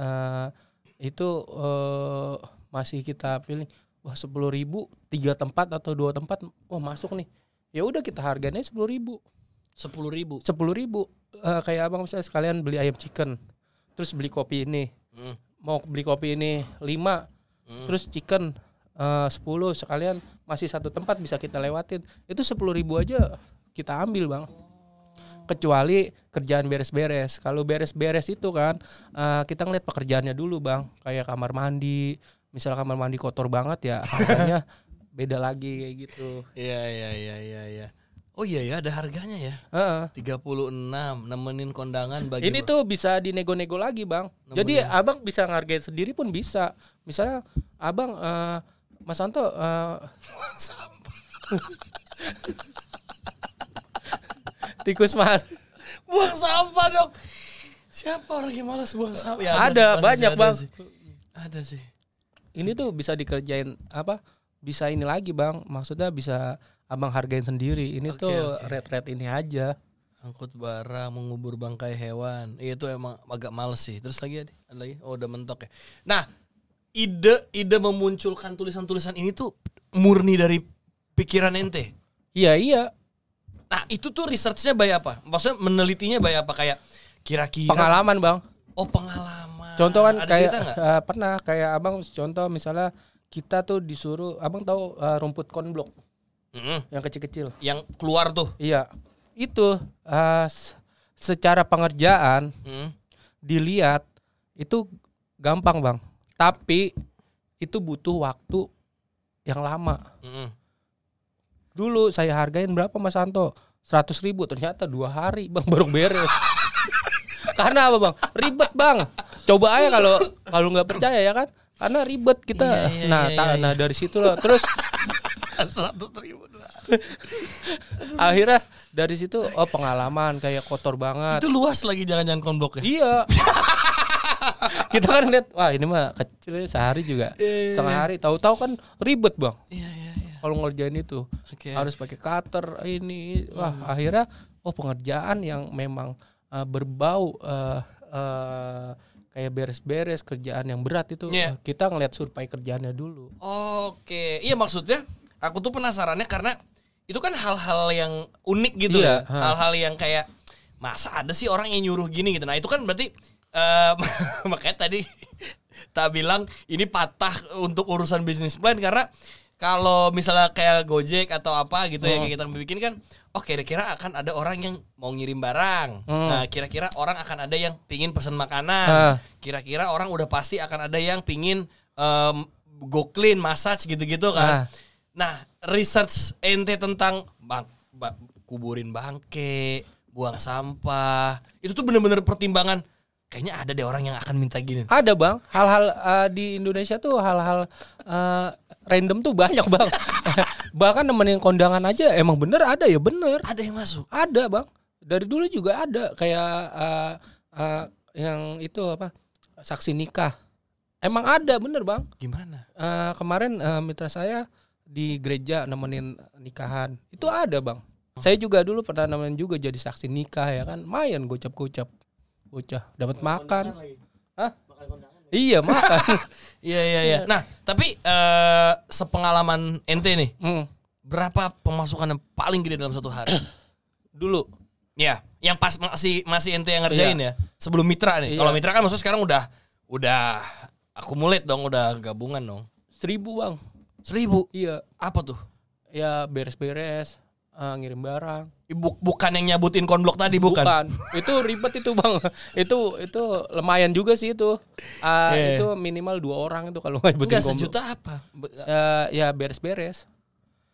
itu masih kita pilih, wah 10.000 3 tempat atau 2 tempat, masuk nih, ya udah kita harganya 10.000. 10.000 kayak abang misalnya sekalian beli ayam chicken, terus beli kopi ini, mau beli kopi ini 5, terus chicken 10, sekalian masih satu tempat bisa kita lewatin, itu 10.000 aja kita ambil bang. Kecuali kerjaan beres-beres. Kalau beres-beres itu kan kita ngeliat pekerjaannya dulu bang. Kayak kamar mandi, misal kamar mandi kotor banget ya harganya beda lagi kayak gitu. Iya. Oh iya ya, ada harganya ya. 36 nemenin kondangan bagi. Ini tuh bisa dinego-nego lagi bang. Jadi abang bisa ngargain sendiri pun bisa. Misalnya abang Mas Santo sampah. Tikus mahal. Buang sampah dong. Siapa orang yang malas buang sampah? Ya, ada banyak bang. Ada sih. Ini tuh bisa dikerjain apa? Bisa ini lagi bang, maksudnya bisa abang hargain sendiri. Ini tuh rate ini aja. Angkut barang, mengubur bangkai hewan. Itu emang agak males sih. Terus lagi ada lagi. Oh udah mentok ya. Nah, ide memunculkan tulisan-tulisan ini tuh murni dari pikiran ente. Iya. Nah itu tuh researchnya by apa? Maksudnya menelitinya by apa? Kayak kira-kira pengalaman bang. Oh pengalaman. Contoh kan ada kayak pernah kayak abang contoh misalnya kita tuh disuruh, abang tahu rumput konblok yang kecil-kecil. Yang keluar tuh. Iya. Itu secara pengerjaan dilihat itu gampang bang, tapi itu butuh waktu yang lama. Dulu saya hargain berapa Mas Santo? 100.000, ternyata 2 hari bang baru beres. Karena apa bang? Ribet bang. Coba aja kalau nggak percaya ya kan? Karena ribet kita. Nah dari situ loh. Terus 100.000. Akhirnya dari situ pengalaman kayak kotor banget. Itu luas lagi jangan-jangan konbloknya. Iya. Kita kan lihat wah ini mah kecil sehari juga. Setengah hari tahu-tahu kan ribet bang. Iya. Kalau ngerjain itu harus pakai cutter ini. Wah akhirnya pengerjaan yang memang berbau kayak beres-beres kerjaan yang berat itu kita ngeliat survei kerjaannya dulu. Oke. Iya maksudnya aku tuh penasarannya karena itu kan hal-hal yang unik gitu ya. Hal-hal yang kayak masa ada sih orang yang nyuruh gini gitu. Nah itu kan berarti makanya tadi tak bilang ini patah untuk urusan bisnis plan. Karena kalau misalnya kayak Gojek atau apa gitu ya kayak kita bikin kan, kira-kira akan ada orang yang mau ngirim barang. Nah kira-kira orang akan ada yang pingin pesan makanan. Kira-kira orang udah pasti akan ada yang pingin go clean, massage gitu-gitu kan. Nah, research ente tentang kuburin bangke, buang sampah, itu tuh bener-bener pertimbangan. Kayaknya ada deh orang yang akan minta gini. Ada bang, hal-hal di Indonesia tuh hal-hal random tuh banyak bang. Bahkan nemenin kondangan aja emang bener ada ya bener. Ada yang masuk? Ada bang, dari dulu juga ada kayak yang itu apa saksi nikah. Emang ada bener bang. Gimana? Kemarin mitra saya di gereja nemenin nikahan itu ada bang. Saya juga dulu pernah nemenin juga jadi saksi nikah ya kan, mayan gocap bocah dapat makan. Hah? Iya makan. Iya. Nah tapi sepengalaman ente nih, berapa pemasukan yang paling gede dalam satu hari? Dulu. Ya, yang pas masih ente yang ngerjain ya. Sebelum mitra nih. Kalau mitra kan maksudnya sekarang udah akumulate dong, udah gabungan dong. 1.000 bang. 1.000? Iya. Apa tuh? Ya beres-beres, ngirim barang. Bukan yang nyabutin konblok tadi, bukan? Itu ribet itu bang. Itu lumayan juga sih itu. Itu minimal 2 orang itu kalau nyabutin konblok. Sejuta apa? Ya beres-beres.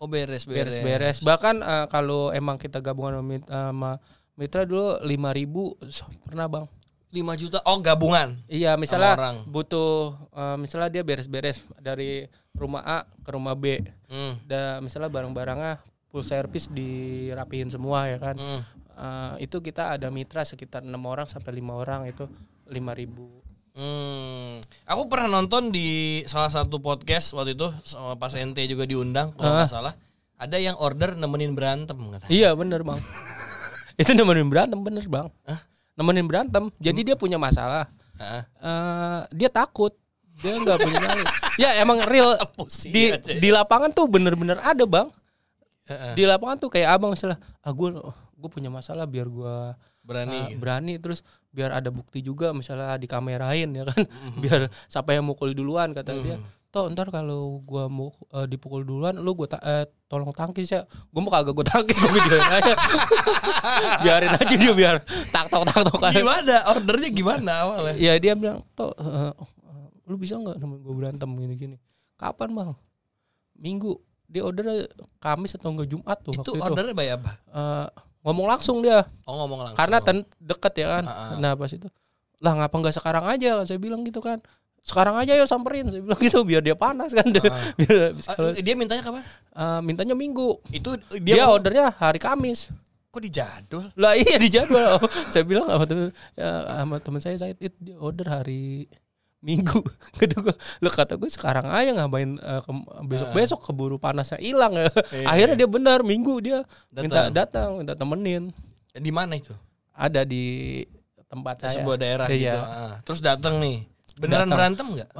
Oh beres-beres. Bahkan kalau emang kita gabungan sama mitra dulu 5.000 pernah bang. 5 juta? Oh gabungan? Iya misalnya butuh misalnya dia beres-beres dari rumah A ke rumah B. Dan misalnya barang-barangnya full service dirapihin semua ya kan. Itu kita ada mitra sekitar 6 orang sampai 5 orang itu 5.000. Aku pernah nonton di salah satu podcast waktu itu sama pas ente juga diundang kalau nggak salah. Ada yang order nemenin berantem katanya. Iya bener bang. Itu nemenin berantem bener bang. Nemenin berantem. Jadi dia punya masalah. Dia takut. Dia nggak punya nyali. Ya emang real di lapangan tuh bener-bener ada bang. Di lapangan tuh kayak abang misalnya, gue punya masalah biar gue berani terus biar ada bukti juga misalnya dikamerain ya kan. Biar siapa yang mukul duluan kata dia. Toh ntar kalau gue mau dipukul duluan lu gue tolong tangkis ya. Gue mau kagak gue tangkis gue videoin aja. Biarin aja dia biar tak tok. Gimana ordernya gimana awalnya? Ya dia bilang toh lu bisa nggak nemenin gue berantem gini. Kapan bang? Minggu. Dia order Kamis atau enggak Jumat tuh. Itu ordernya bayar apa? Ngomong langsung dia. Oh ngomong langsung. Karena deket ya kan. Nah pas itu lah ngapa nggak sekarang aja saya bilang gitu kan. Sekarang aja yuk samperin saya bilang gitu biar dia panas kan. Dia mintanya kapan? Mintanya Minggu. Itu dia ordernya hari Kamis. Kok dijadwal? Lah iya dijadwal. Saya bilang sama teman saya itu dia order hari Minggu. Gitu gua. Lu kata gue sekarang aja ngapain besok-besok keburu panasnya hilang ya. Akhirnya dia benar Minggu dia minta temenin. Di mana itu? Ada di tempat saya. Sebuah daerah gitu. Terus datang nih. Beneran berantem enggak?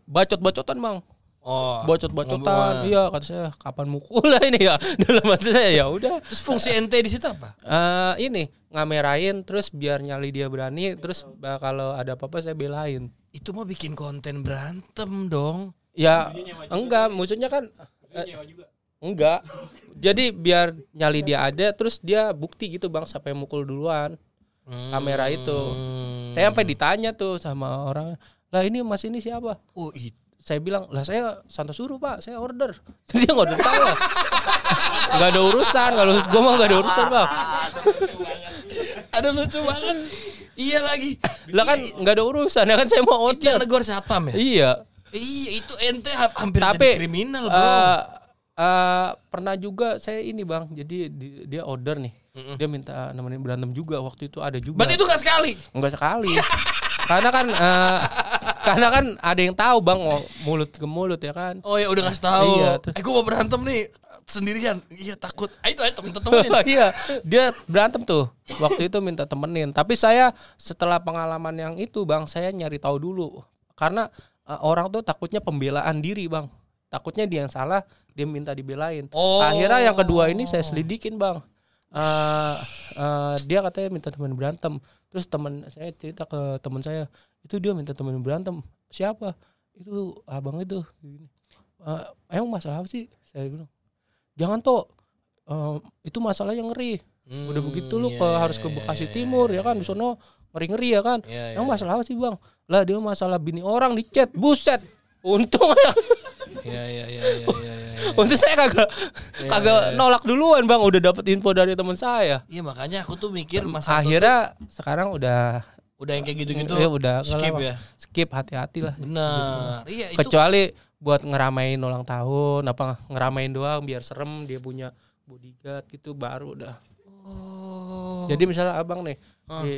Bacot-bacotan, Bang. Oh, bacot-bacotan. Iya, kata saya, kapan mukul lah ini ya. Dalam hati saya ya udah. Terus fungsi ente di situ apa? Ini ngamerain terus biar nyali dia berani, terus kalau ada apa-apa saya belain. Itu mau bikin konten berantem dong. Ya, enggak, maksudnya kan enggak. Jadi biar nyali dia ada terus dia bukti gitu, Bang, siapa yang mukul duluan. Kamera itu. Saya sampai ditanya tuh sama orang, "Lah ini Mas ini siapa?" Oh, itu. Saya bilang, "Lah saya Santo Suruh, Pak, saya order." Dia order saya. Enggak ada urusan, kalau gua mah enggak ada urusan, Bang. Ada lucu banget. Iya lagi. Lah kan enggak ada urusan, ya kan saya mau order. Itu yang negor satpam ya? Iya. Iya, itu ente hampir Tapi, jadi kriminal, bro. Pernah juga saya ini, Bang. Jadi dia order nih. Dia minta nemenin berantem juga, waktu itu ada juga. Berarti itu enggak sekali? Enggak sekali. Karena kan ada yang tahu, Bang, mulut ke mulut ya kan. Oh ya udah ngasih tahu. Iya, Gue mau berantem nih sendirian. Iya takut. Ayo temen-temenin. Iya, dia berantem tuh. Waktu itu minta temenin. Tapi saya setelah pengalaman yang itu, Bang, saya nyari tahu dulu. Karena orang tuh takutnya pembelaan diri, Bang. Takutnya dia yang salah, dia minta dibelain. Akhirnya yang kedua ini saya selidikin, Bang. Dia katanya minta temen berantem. Terus teman saya cerita ke teman saya, itu dia minta temen berantem. Siapa? Itu abang itu. Emang masalah apa sih? Saya bilang, jangan toh. Itu masalah yang ngeri. Udah begitu lu harus ke Bekasi Timur ya kan, di sono ngeri-ngeri ya kan. Emang masalah apa sih, Bang? Lah dia masalah bini orang di chat. Buset. Untung ya. Iya. Untuk saya kagak nolak duluan, Bang, udah dapat info dari teman saya. Iya, makanya aku tuh mikir akhirnya sekarang udah yang kayak gitu-gitu. Ya udah skip ya. Skip, hati-hati lah. Benar. Gitu. Iya, itu kecuali buat ngeramain ulang tahun, apa ngeramain doang biar serem, dia punya bodyguard gitu baru udah. Jadi misalnya Abang nih,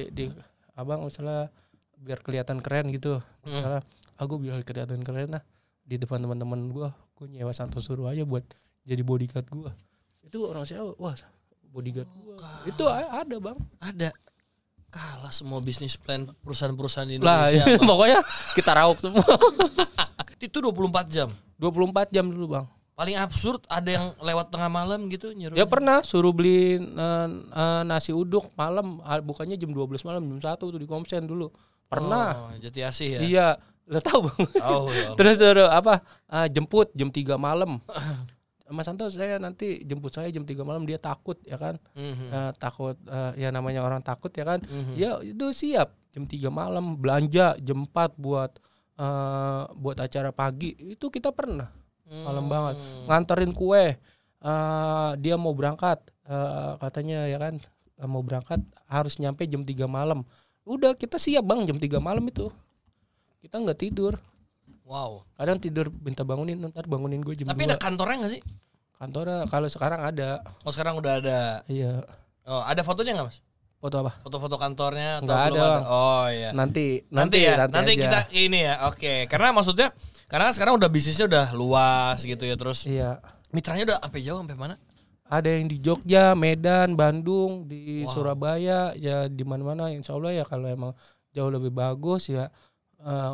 di Abang misalnya biar kelihatan keren gitu. Misalnya aku biar kelihatan keren lah di depan teman-teman gue nyewa Santo Suruh aja buat jadi bodyguard gue. Itu orang siapa? Wah, bodyguard gue. Itu ada, Bang. Ada. Kalah semua bisnis plan perusahaan-perusahaan di Indonesia. Lah, pokoknya kita rauk semua. Itu 24 jam. 24 jam dulu, Bang. Paling absurd ada yang lewat tengah malam gitu nyuruh. Ya pernah suruh beli nasi uduk malam, bukannya jam 12 malam, jam 1 tuh di Komsen dulu. Pernah. Jati Asih ya. Iya. Lo tahu, Bang. Ya. Terus jemput jam 3 malam. Mas Santo, saya nanti jemput saya jam 3 malam, dia takut ya kan. Takut ya namanya orang takut ya kan. Ya itu siap jam 3 malam belanja jam 4 buat acara pagi. Itu kita pernah. Malam banget. Nganterin kue. Dia mau berangkat katanya ya kan, mau berangkat harus nyampe jam 3 malam. Udah kita siap, Bang, jam 3 malam itu. Kita nggak tidur. Wow. Kadang tidur minta bangunin, ntar bangunin gue jam 2. Tapi ada kantornya nggak sih? Kantornya kalau sekarang ada. Oh, sekarang udah ada. Iya. Oh, ada fotonya nggak, Mas? Foto apa? Foto-foto kantornya atau nggak belum ada? Oh iya. Nanti kita ini ya. Oke. Karena maksudnya karena sekarang udah bisnisnya udah luas gitu ya, terus. Iya. Mitranya udah sampai jauh, sampai mana? Ada yang di Jogja, Medan, Bandung, di Surabaya, ya di mana-mana. Insya Allah ya kalau emang jauh lebih bagus ya.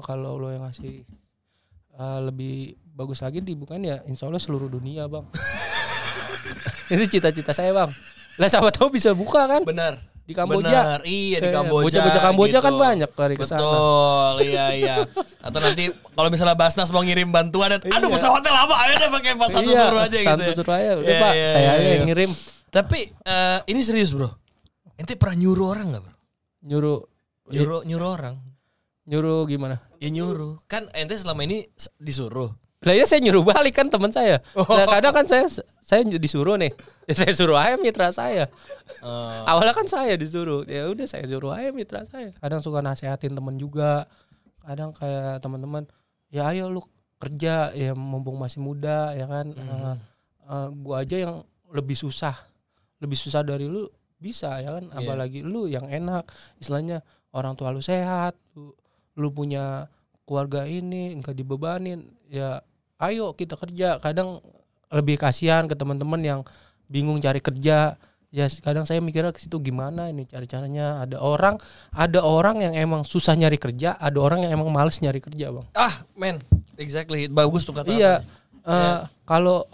Kalau lo yang ngasih lebih bagus lagi dibukain ya insya Allah seluruh dunia, Bang. Itu cita-cita saya, Bang. Lah siapa tahu bisa buka kan? Benar. Di Kamboja. Benar. Iya, di Kamboja. Bocah-bocah Kamboja gitu. Kan banyak lari ke sana. Betul. Iya. Atau nanti kalau misalnya Basnas mau ngirim bantuan, aduh pesawatnya lama, ayo deh pakai Santo Suruh aja gitu. Santo Suruh aja. Udah, Pak, saya aja yang ngirim. Tapi ini serius, Bro. Ente pernah nyuruh orang enggak, Bro? Nyuruh orang. Nyuruh gimana? Ya nyuruh. Kan ente selama ini disuruh. Lah ya saya nyuruh balik kan teman saya. Nah, kadang kan saya disuruh nih. Ya saya suruh aja mitra saya. Awalnya kan saya disuruh. Ya udah saya suruh aja mitra saya. Kadang suka nasehatin teman juga. Kadang kayak teman-teman, ya ayo lu kerja ya mumpung masih muda ya kan. Gua aja yang lebih susah dari lu bisa ya kan. Apalagi lu yang enak. Istilahnya orang tua lu sehat, lu punya keluarga ini nggak dibebanin, ya ayo kita kerja. Kadang lebih kasihan ke teman-teman yang bingung cari kerja. Ya kadang saya mikirnya ke situ gimana ini cari caranya. Ada orang yang emang susah nyari kerja, ada orang yang emang males nyari kerja, Bang. Exactly, bagus tuh kata. Iya. Kalau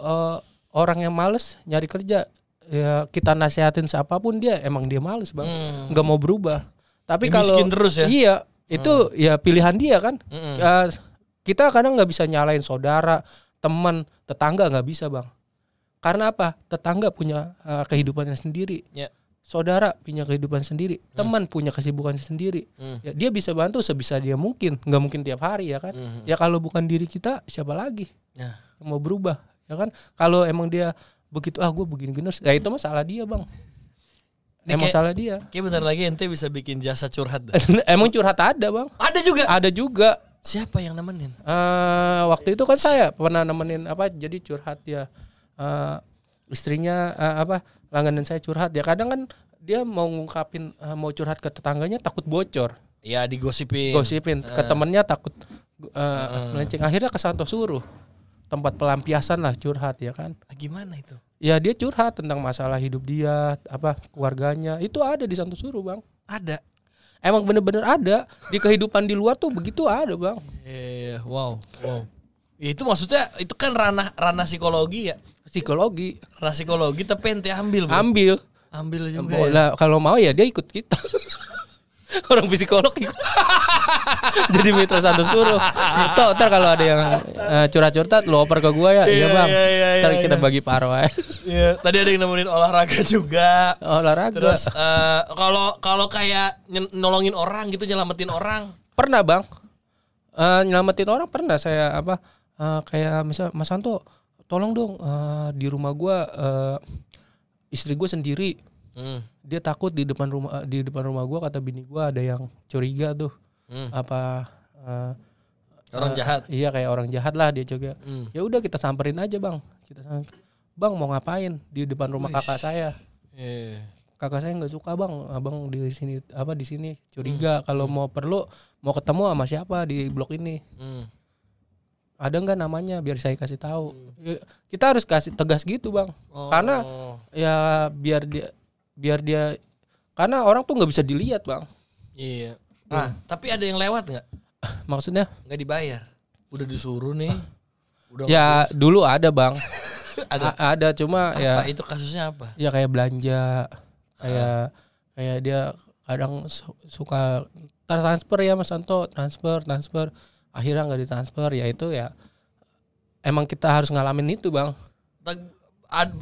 orang yang males nyari kerja, ya kita nasihatin siapapun dia males, Bang. Nggak mau berubah. Tapi kalau miskin terus ya. Iya, itu ya pilihan dia kan. Kita kadang nggak bisa nyalain saudara, teman, tetangga, nggak bisa, Bang. Karena apa? Tetangga punya kehidupannya sendiri, saudara punya kehidupan sendiri, teman punya kesibukan sendiri. Ya, dia bisa bantu sebisa dia mungkin, nggak mungkin tiap hari ya kan. Ya kalau bukan diri kita, siapa lagi yang mau berubah, ya kan? Kalau emang dia begitu, gue begini-gini, ya itu masalah dia, Bang. Emang salah dia. Kayak bentar lagi ente bisa bikin jasa curhat. Emang curhat ada, Bang? Ada juga. Siapa yang nemenin? Waktu itu kan saya pernah nemenin jadi curhat ya. Istrinya langganan saya curhat ya, kadang kan dia mau ngungkapin mau curhat ke tetangganya takut bocor ya, digosipin ke temennya takut melenceng, akhirnya ke Santo Suruh, tempat pelampiasan lah curhat ya kan. Gimana itu? Ya dia curhat tentang masalah hidup dia, keluarganya, itu ada di Santo Suruh, Bang. Ada, emang bener-bener ada di kehidupan di luar tuh begitu ada, Bang. Wow. Itu maksudnya itu kan ranah psikologi ya. Ranah psikologi tapi ente ambil, Bro. Ambil juga. Nah, kalau mau ya dia ikut kita. Orang psikolog ikut. Jadi mitra Santo Suruh. Ntar kalau ada yang curhat-curhat lu oper ke gua ya. Iya, Bang. Ntar kita bagi paruh. Iya, tadi ada yang nemenin olahraga juga. Terus kalau kayak nolongin orang gitu, nyelamatin orang. Pernah, Bang. Nyelamatin orang pernah saya kayak misal Mas Santo, tolong dong di rumah gue istri gue sendiri, dia takut di depan rumah gue, kata bini gue ada yang curiga tuh, orang jahat. Iya, kayak orang jahat lah dia juga. Ya udah kita samperin aja, Bang. Bang mau ngapain di depan rumah kakak saya? Kakak saya nggak suka, Bang, abang di sini curiga. Kalau mau ketemu sama siapa di blok ini? Ada nggak namanya biar saya kasih tahu. Kita harus kasih tegas gitu, Bang. Karena ya biar dia karena orang tuh nggak bisa dilihat, Bang. Iya. Tapi ada yang lewat nggak? Maksudnya? Nggak dibayar. Udah disuruh nih. Ya dulu ada, Bang. ada cuma apa, ya itu kasusnya apa? Ya kayak belanja, kayak dia kadang suka transfer ya, Mas Santo, transfer. Akhirnya nggak ditransfer, ya itu ya emang kita harus ngalamin itu, Bang.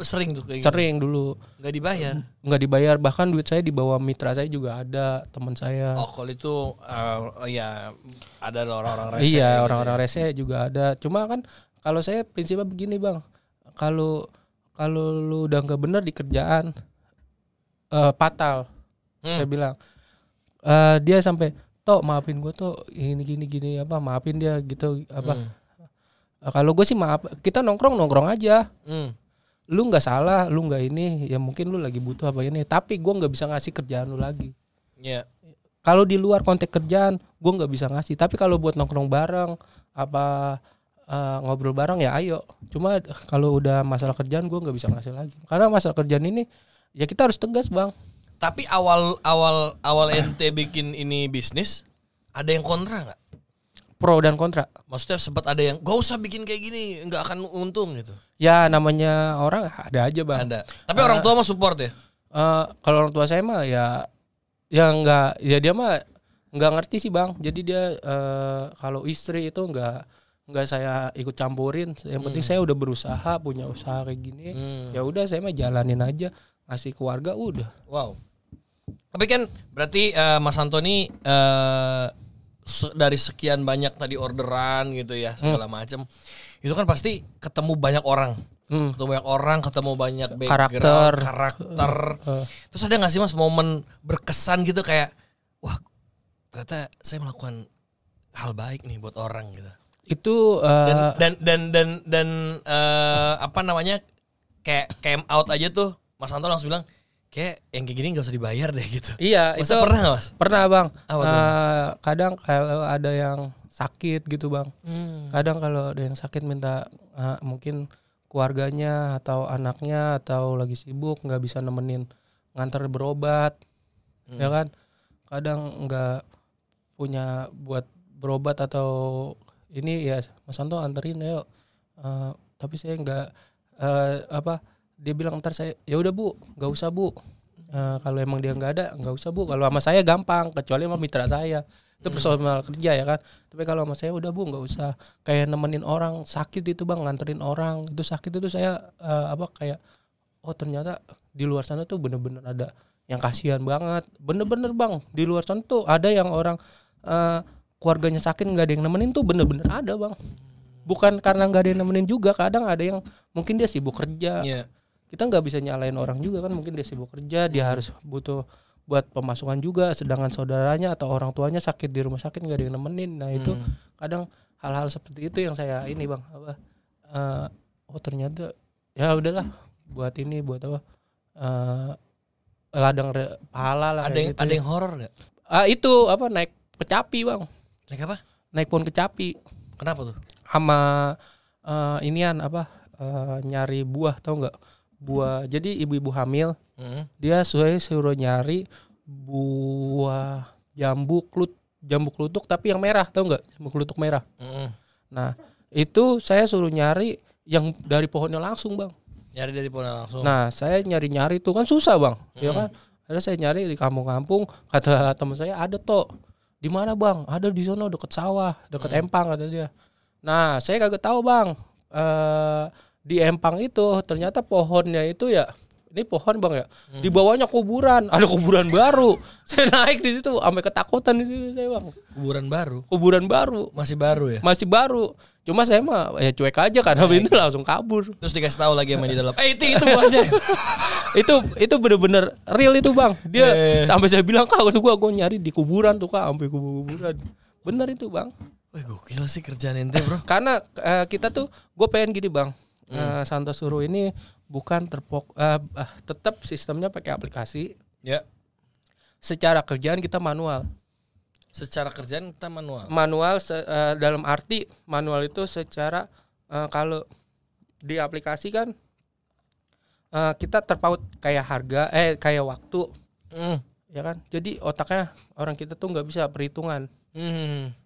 Sering tuh kayak gitu. Sering dulu. Nggak dibayar, bahkan duit saya dibawa mitra saya juga ada, teman saya. Kalau itu ya ada orang-orang rese. Iya, orang-orang rese juga ada. Cuma kan kalau saya prinsipnya begini, Bang. Kalau lu udah nggak benar di kerjaan, fatal. Saya bilang. Dia sampai maafin gue tuh gini maafin dia gitu kalau gue sih maaf, kita nongkrong aja. Lu nggak salah, lu nggak ini, ya mungkin lu lagi butuh apa ini, tapi gue nggak bisa ngasih kerjaan lu lagi. Kalau di luar konteks kerjaan gue nggak bisa ngasih, tapi kalau buat nongkrong bareng ngobrol bareng ya ayo. Cuma kalau udah masalah kerjaan gue nggak bisa ngasih lagi, karena masalah kerjaan ini ya kita harus tegas, Bang. Tapi awal ente bikin ini bisnis, ada yang kontra nggak? Pro dan kontra. Maksudnya sempat ada yang gak usah bikin kayak gini, nggak akan untung gitu. Ya namanya orang ada aja, Bang. Ada. Tapi orang tua mah support ya. Kalau orang tua saya mah ya nggak, ya dia mah nggak ngerti sih, Bang. Jadi dia kalau istri itu nggak saya ikut campurin. Yang penting saya udah berusaha, punya usaha kayak gini. Ya udah saya mah jalanin aja, ngasih keluarga udah. Wow. Tapi kan berarti Mas Antoni dari sekian banyak tadi orderan gitu ya segala macam, itu kan pasti ketemu banyak orang, ketemu banyak background, karakter. Terus ada nggak sih, Mas, momen berkesan gitu kayak, wah ternyata saya melakukan hal baik nih buat orang gitu. Itu dan apa namanya, kayak came out aja tuh Mas Anto langsung bilang kayak yang kayak gini gak usah dibayar deh gitu. Iya. Masa itu pernah gak, Mas? Pernah, Bang. Kadang kalau ada yang sakit gitu bang. Kadang kalau ada yang sakit minta mungkin keluarganya atau anaknya atau lagi sibuk nggak bisa nemenin nganter berobat, ya kan? Kadang nggak punya buat berobat atau ini ya Mas Santo anterin ayo. Tapi saya nggak dia bilang ntar saya ya udah Bu nggak usah Bu. Kalau emang dia nggak ada nggak usah Bu. Kalau sama saya gampang kecuali sama mitra saya itu personal kerja ya kan. Tapi kalau sama saya udah Bu nggak usah kayak nemenin orang sakit itu bang, nganterin orang itu sakit itu saya kayak oh ternyata di luar sana tuh bener-bener ada yang kasihan banget. Bener-bener bang di luar sana tuh ada yang orang keluarganya sakit nggak ada yang nemenin tuh bener-bener ada bang. Bukan karena nggak ada yang nemenin juga, kadang ada yang mungkin dia sibuk kerja. Kita nggak bisa nyalain orang juga kan, mungkin dia sibuk kerja, dia harus butuh buat pemasukan juga, sedangkan saudaranya atau orang tuanya sakit di rumah sakit nggak ada yang nemenin. Nah itu kadang hal-hal seperti itu yang saya ini bang oh ternyata ya udahlah buat ini buat apa ladang pahala lah. Ada yang horor nggak? Itu apa naik kecapi bang. Naik apa? Naik pohon kecapi. Kenapa tuh? Sama inian nyari buah tau nggak? Buah. Jadi ibu-ibu hamil dia suruh nyari buah jambu klutuk tapi yang merah tau nggak? Jambu klutuk merah. Nah itu saya suruh nyari yang dari pohonnya langsung bang. Nyari dari pohonnya langsung. Nah saya nyari tuh kan susah bang, ya kan? Ada saya nyari di kampung-kampung, kata teman saya ada toh. Di mana bang? Ada di sono deket sawah, deket empang kata dia. Nah saya kagak tahu bang. Di empang itu ternyata pohonnya itu ya ini pohon bang ya. Di bawahnya kuburan, ada kuburan baru. Saya naik di situ sampai ketakutan di situ saya bang. Kuburan baru. Masih baru ya? Masih baru. Cuma saya mah ya cuek aja kan, habis itu langsung kabur. Terus dikasih tahu lagi sama di dalam. Itu buahnya. itu bener-bener real itu bang. Dia sampai saya bilang kak gua nyari di kuburan tuh kak, sampai kuburan. Bener itu bang. Wah gokil sih kerjaan ente bro. Karena kita tuh gue pengen gini bang. Santo Suruh ini bukan tetap sistemnya pakai aplikasi. Ya. Secara kerjaan kita manual. Manual dalam arti manual itu secara kalau di aplikasi kan kita terpaut kayak harga kayak waktu. Ya kan? Jadi otaknya orang kita tuh nggak bisa perhitungan.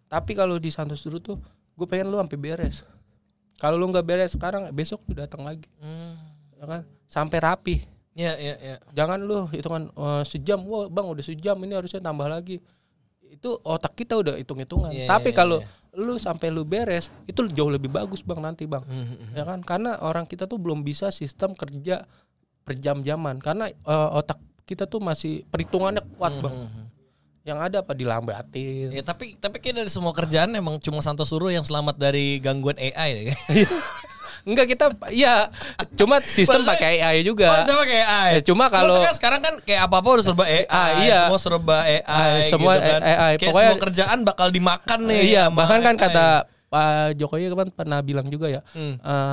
Tapi kalau di Santo Suruh tuh gue pengen lu sampai beres. Kalau lu nggak beres sekarang, besok lu datang lagi, ya kan? Sampai rapi. Iya. Jangan lu hitungan sejam, wah bang udah sejam ini harusnya tambah lagi. Itu otak kita udah hitung-hitungan. Tapi kalau lu sampai lu beres, itu jauh lebih bagus bang nanti bang, ya kan? Karena orang kita tuh belum bisa sistem kerja berjam-jaman, karena otak kita tuh masih perhitungannya kuat bang. Yang ada apa dilambatin. Ya tapi kayak dari semua kerjaan emang cuma Santo Suruh yang selamat dari gangguan AI ya. Enggak kita ya cuma sistem pakai AI juga. Sistem pakai AI. Cuma kalau sekarang kan kayak apa-apa udah serba AI, iya. Semua serba AI semua gitu kan. AI. Kayak Pokoknya semua kerjaan bakal dimakan nih. Iya, bahkan kan kata Pak Jokowi kan pernah bilang juga ya,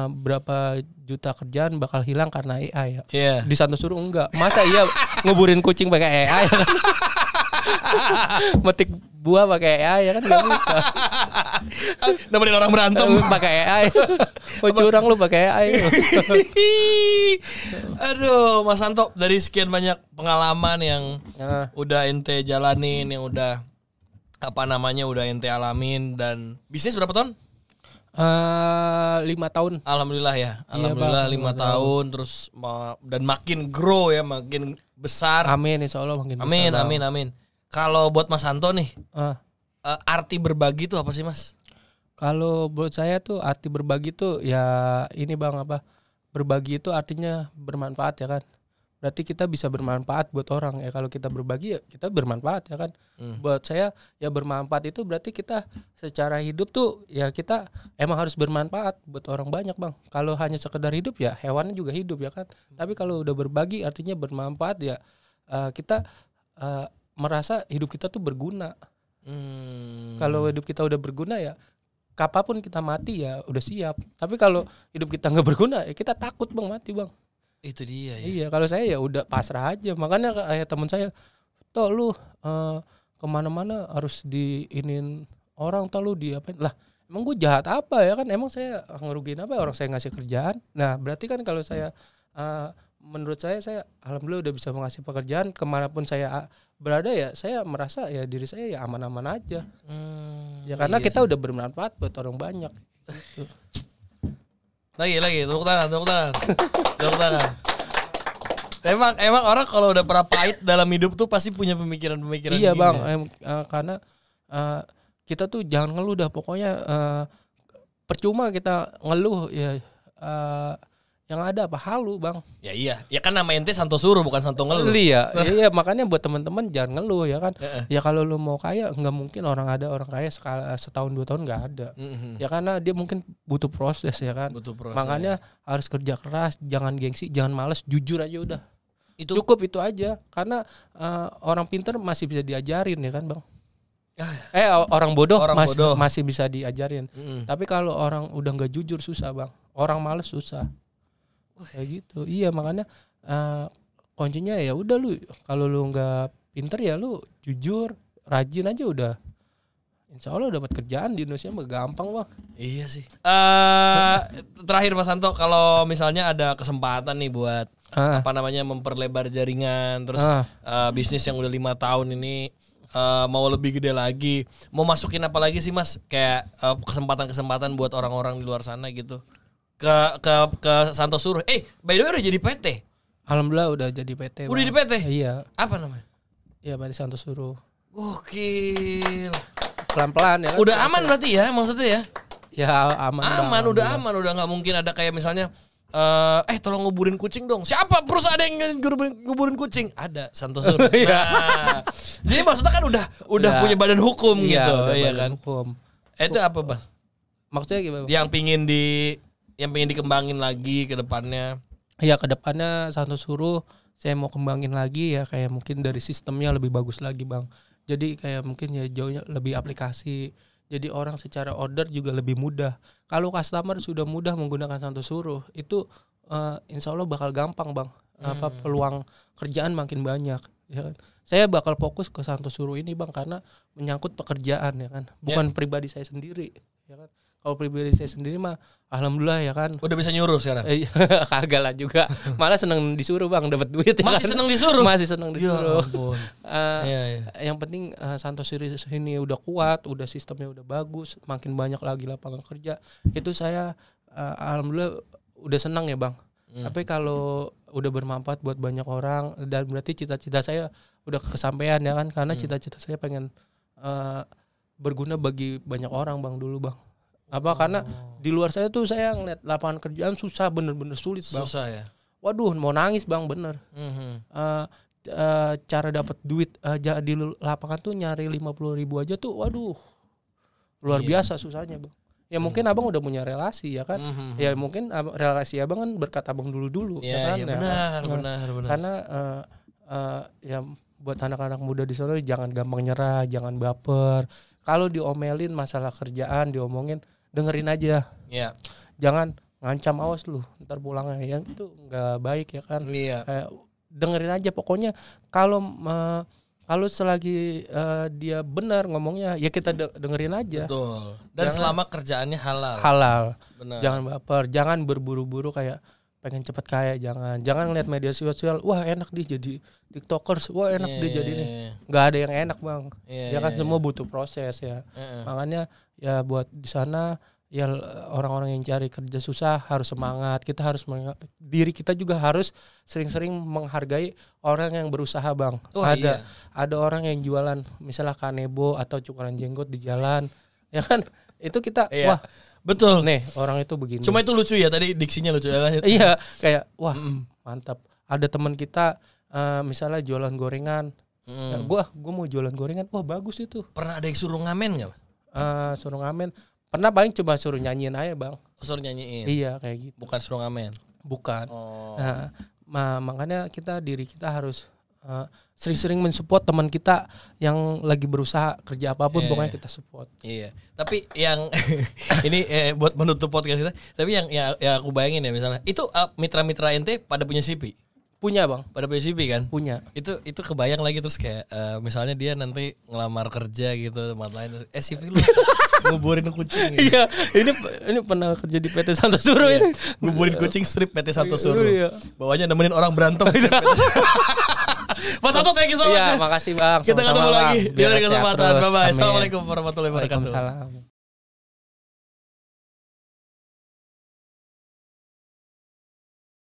berapa juta kerjaan bakal hilang karena AI ya. Di Santo Suruh enggak. Masa iya nguburin kucing pakai AI? Metik buah pakai AI ya kan nggak bisa. Nemenin orang berantem pakai AI. Mau curang lu pakai AI. Aduh, Mas Santo, dari sekian banyak pengalaman yang udah ente jalanin, yang udah udah ente alamin, dan bisnis berapa tahun? 5 tahun. Alhamdulillah ya. Alhamdulillah 5 tahun terus dan makin grow ya, makin besar. Amin, insyaallah makin besar. Amin. Kalau buat Mas Santo nih, arti berbagi itu apa sih Mas? Kalau buat saya tuh arti berbagi tuh ya ini bang berbagi itu artinya bermanfaat ya kan. Berarti kita bisa bermanfaat buat orang ya, kalau kita berbagi ya kita bermanfaat ya kan. Buat saya ya bermanfaat itu berarti kita secara hidup tuh ya kita emang harus bermanfaat buat orang banyak bang. Kalau hanya sekedar hidup ya hewannya juga hidup ya kan. Tapi kalau udah berbagi artinya bermanfaat ya kita merasa hidup kita tuh berguna. Kalau hidup kita udah berguna ya kapanpun kita mati ya udah siap. Tapi kalau hidup kita nggak berguna ya kita takut bang mati bang. Itu dia ya. Iya, kalau saya ya udah pasrah aja. Makanya kayak teman saya, toh lu kemana-mana harus diinin orang tuh lu diapain lah, emang gue jahat apa ya kan, emang saya ngerugiin apa orang saya ngasih kerjaan. Nah berarti kan kalau saya menurut saya alhamdulillah udah bisa mengasih pekerjaan kemanapun saya berada ya, saya merasa ya diri saya ya aman-aman aja. Ya karena kita udah bermanfaat buat orang banyak gitu. Lagi tepuk tangan. Emang orang kalau udah pernah pahit dalam hidup tuh pasti punya pemikiran-pemikiran. Iya bang, karena kita tuh jangan ngeluh dah pokoknya. Percuma kita ngeluh ya, yang ada apa halu bang. Ya kan nama ente Santo Suruh bukan Santo Ngeluh. Iya makanya buat teman-teman jangan ngeluh ya kan. Ya kalau lu mau kaya nggak mungkin orang kaya setahun 2 tahun nggak ada. Ya karena dia mungkin butuh proses ya kan. Makanya harus kerja keras, jangan gengsi, jangan males, jujur aja udah. Cukup itu aja, karena orang pinter masih bisa diajarin ya kan bang. Orang bodoh masih bisa diajarin. Tapi kalau orang udah nggak jujur susah bang. Orang males susah. Kayak gitu. Iya makanya kuncinya ya udah lu kalau lu nggak pinter ya lu jujur, rajin aja udah. Insya Allah dapat kerjaan di Indonesia mah gampang bang. Iya sih. Terakhir Mas Santo, kalau misalnya ada kesempatan nih buat memperlebar jaringan, terus bisnis yang udah 5 tahun ini mau lebih gede lagi, mau masukin apa lagi sih Mas? Kayak kesempatan-kesempatan buat orang-orang di luar sana gitu. Ke Santo Suruh. By the way udah jadi PT? Alhamdulillah udah jadi PT. Udah di PT? Iya. Apa namanya? Iya PT Santo Suruh. Gokil. Pelan-pelan ya. Udah aman berarti ya maksudnya ya? Ya aman. Udah aman, udah nggak mungkin ada kayak misalnya tolong nguburin kucing dong. Siapa perusahaan yang nguburin kucing? Ada Santo Suruh. Nah, jadi maksudnya kan udah punya badan hukum gitu, ya kan? Hukum. Itu apa, Bang? Maksudnya gimana? Yang pengen dikembangin lagi ke depannya. Ya ke depannya Santo Suruh saya mau kembangin lagi ya, kayak mungkin dari sistemnya lebih bagus lagi, Bang. Jadi kayak mungkin ya jauhnya lebih aplikasi. Jadi orang secara order juga lebih mudah. Kalau customer sudah mudah menggunakan Santo Suruh, itu insya Allah bakal gampang bang. Peluang kerjaan makin banyak. Ya kan? Saya bakal fokus ke Santo Suruh ini bang karena menyangkut pekerjaan ya kan, bukan pribadi saya sendiri. Ya kan? Kalau pribadi saya sendiri mah, alhamdulillah ya kan. Udah bisa nyuruh sekarang? Kagak lah juga. Malah seneng disuruh bang, dapat duit. Masih seneng disuruh? Masih seneng disuruh. Ya, Yang penting Santo Suruh ini udah kuat, udah sistemnya udah bagus, makin banyak lagi lapangan kerja. Itu saya alhamdulillah udah senang ya bang. Tapi kalau udah bermanfaat buat banyak orang, dan berarti cita-cita saya udah kesampaian ya kan. Karena cita-cita saya pengen berguna bagi banyak orang bang dulu bang. Karena di luar saya tuh saya ngeliat lapangan kerjaan susah, bener-bener sulit bang. Susah ya. Waduh, mau nangis bang bener. Cara dapat duit di lapangan tuh nyari 50.000 aja tuh, waduh, luar biasa susahnya bang. Ya mungkin abang udah punya relasi ya kan. Ya mungkin relasi abang kan berkat abang dulu ya kan. Ya, benar. Karena ya buat anak-anak muda di sana jangan gampang nyerah, jangan baper. Kalau diomelin masalah kerjaan, diomongin, dengerin aja. Iya. Jangan ngancam, awas lu ntar pulangnya, yang itu nggak baik ya kan. Iya. Dengerin aja pokoknya. Kalau selagi dia benar ngomongnya ya kita dengerin aja. Betul. Dan selama kerjaannya halal. Benar. Jangan baper, jangan berburu-buru kayak pengen cepet kaya, jangan ngeliat media sosial, wah enak dia jadi tiktokers, wah enak dia jadi ini. Nggak ada yang enak bang. Ya kan semua butuh proses ya. Makanya ya buat di sana ya orang-orang yang cari kerja susah harus semangat. Kita harus diri kita juga harus sering-sering menghargai orang yang berusaha bang. Ada orang yang jualan misalnya kanebo atau cukuran jenggot di jalan, ya kan itu kita wah. Betul. Nih orang itu begini. Cuma itu lucu ya tadi diksinya lucu ya. Iya kayak wah mantap. Ada teman kita misalnya jualan gorengan. Ya, gua mau jualan gorengan. Wah bagus itu. Pernah ada yang suruh ngamen nggak? Suruh ngamen. Pernah paling coba suruh nyanyiin aja bang. Suruh nyanyiin. Iya kayak gitu. Bukan suruh ngamen. Bukan. Nah makanya diri kita harus sering-sering mensupport teman kita yang lagi berusaha kerja apapun, pokoknya kita support. Iya. Tapi yang ini buat menutup podcast kita, tapi yang aku bayangin ya misalnya itu mitra-mitra ente pada punya CV? Punya bang. Pada punya CV kan? Punya. Itu kebayang lagi terus kayak misalnya dia nanti ngelamar kerja gitu tempat lain. CV lu nguburin kucing. Iya, ini pernah kerja di PT Santosuro ini. Nguburin kucing strip PT Santosuro. Iya. Bawahnya nemenin orang berantem. Mas Santo, thank you so much. Iya, makasih bang. Kita ketemu lagi di lain kesempatan. Bye bye. Amin. Assalamualaikum warahmatullahi wabarakatuh. Waalaikumsalam.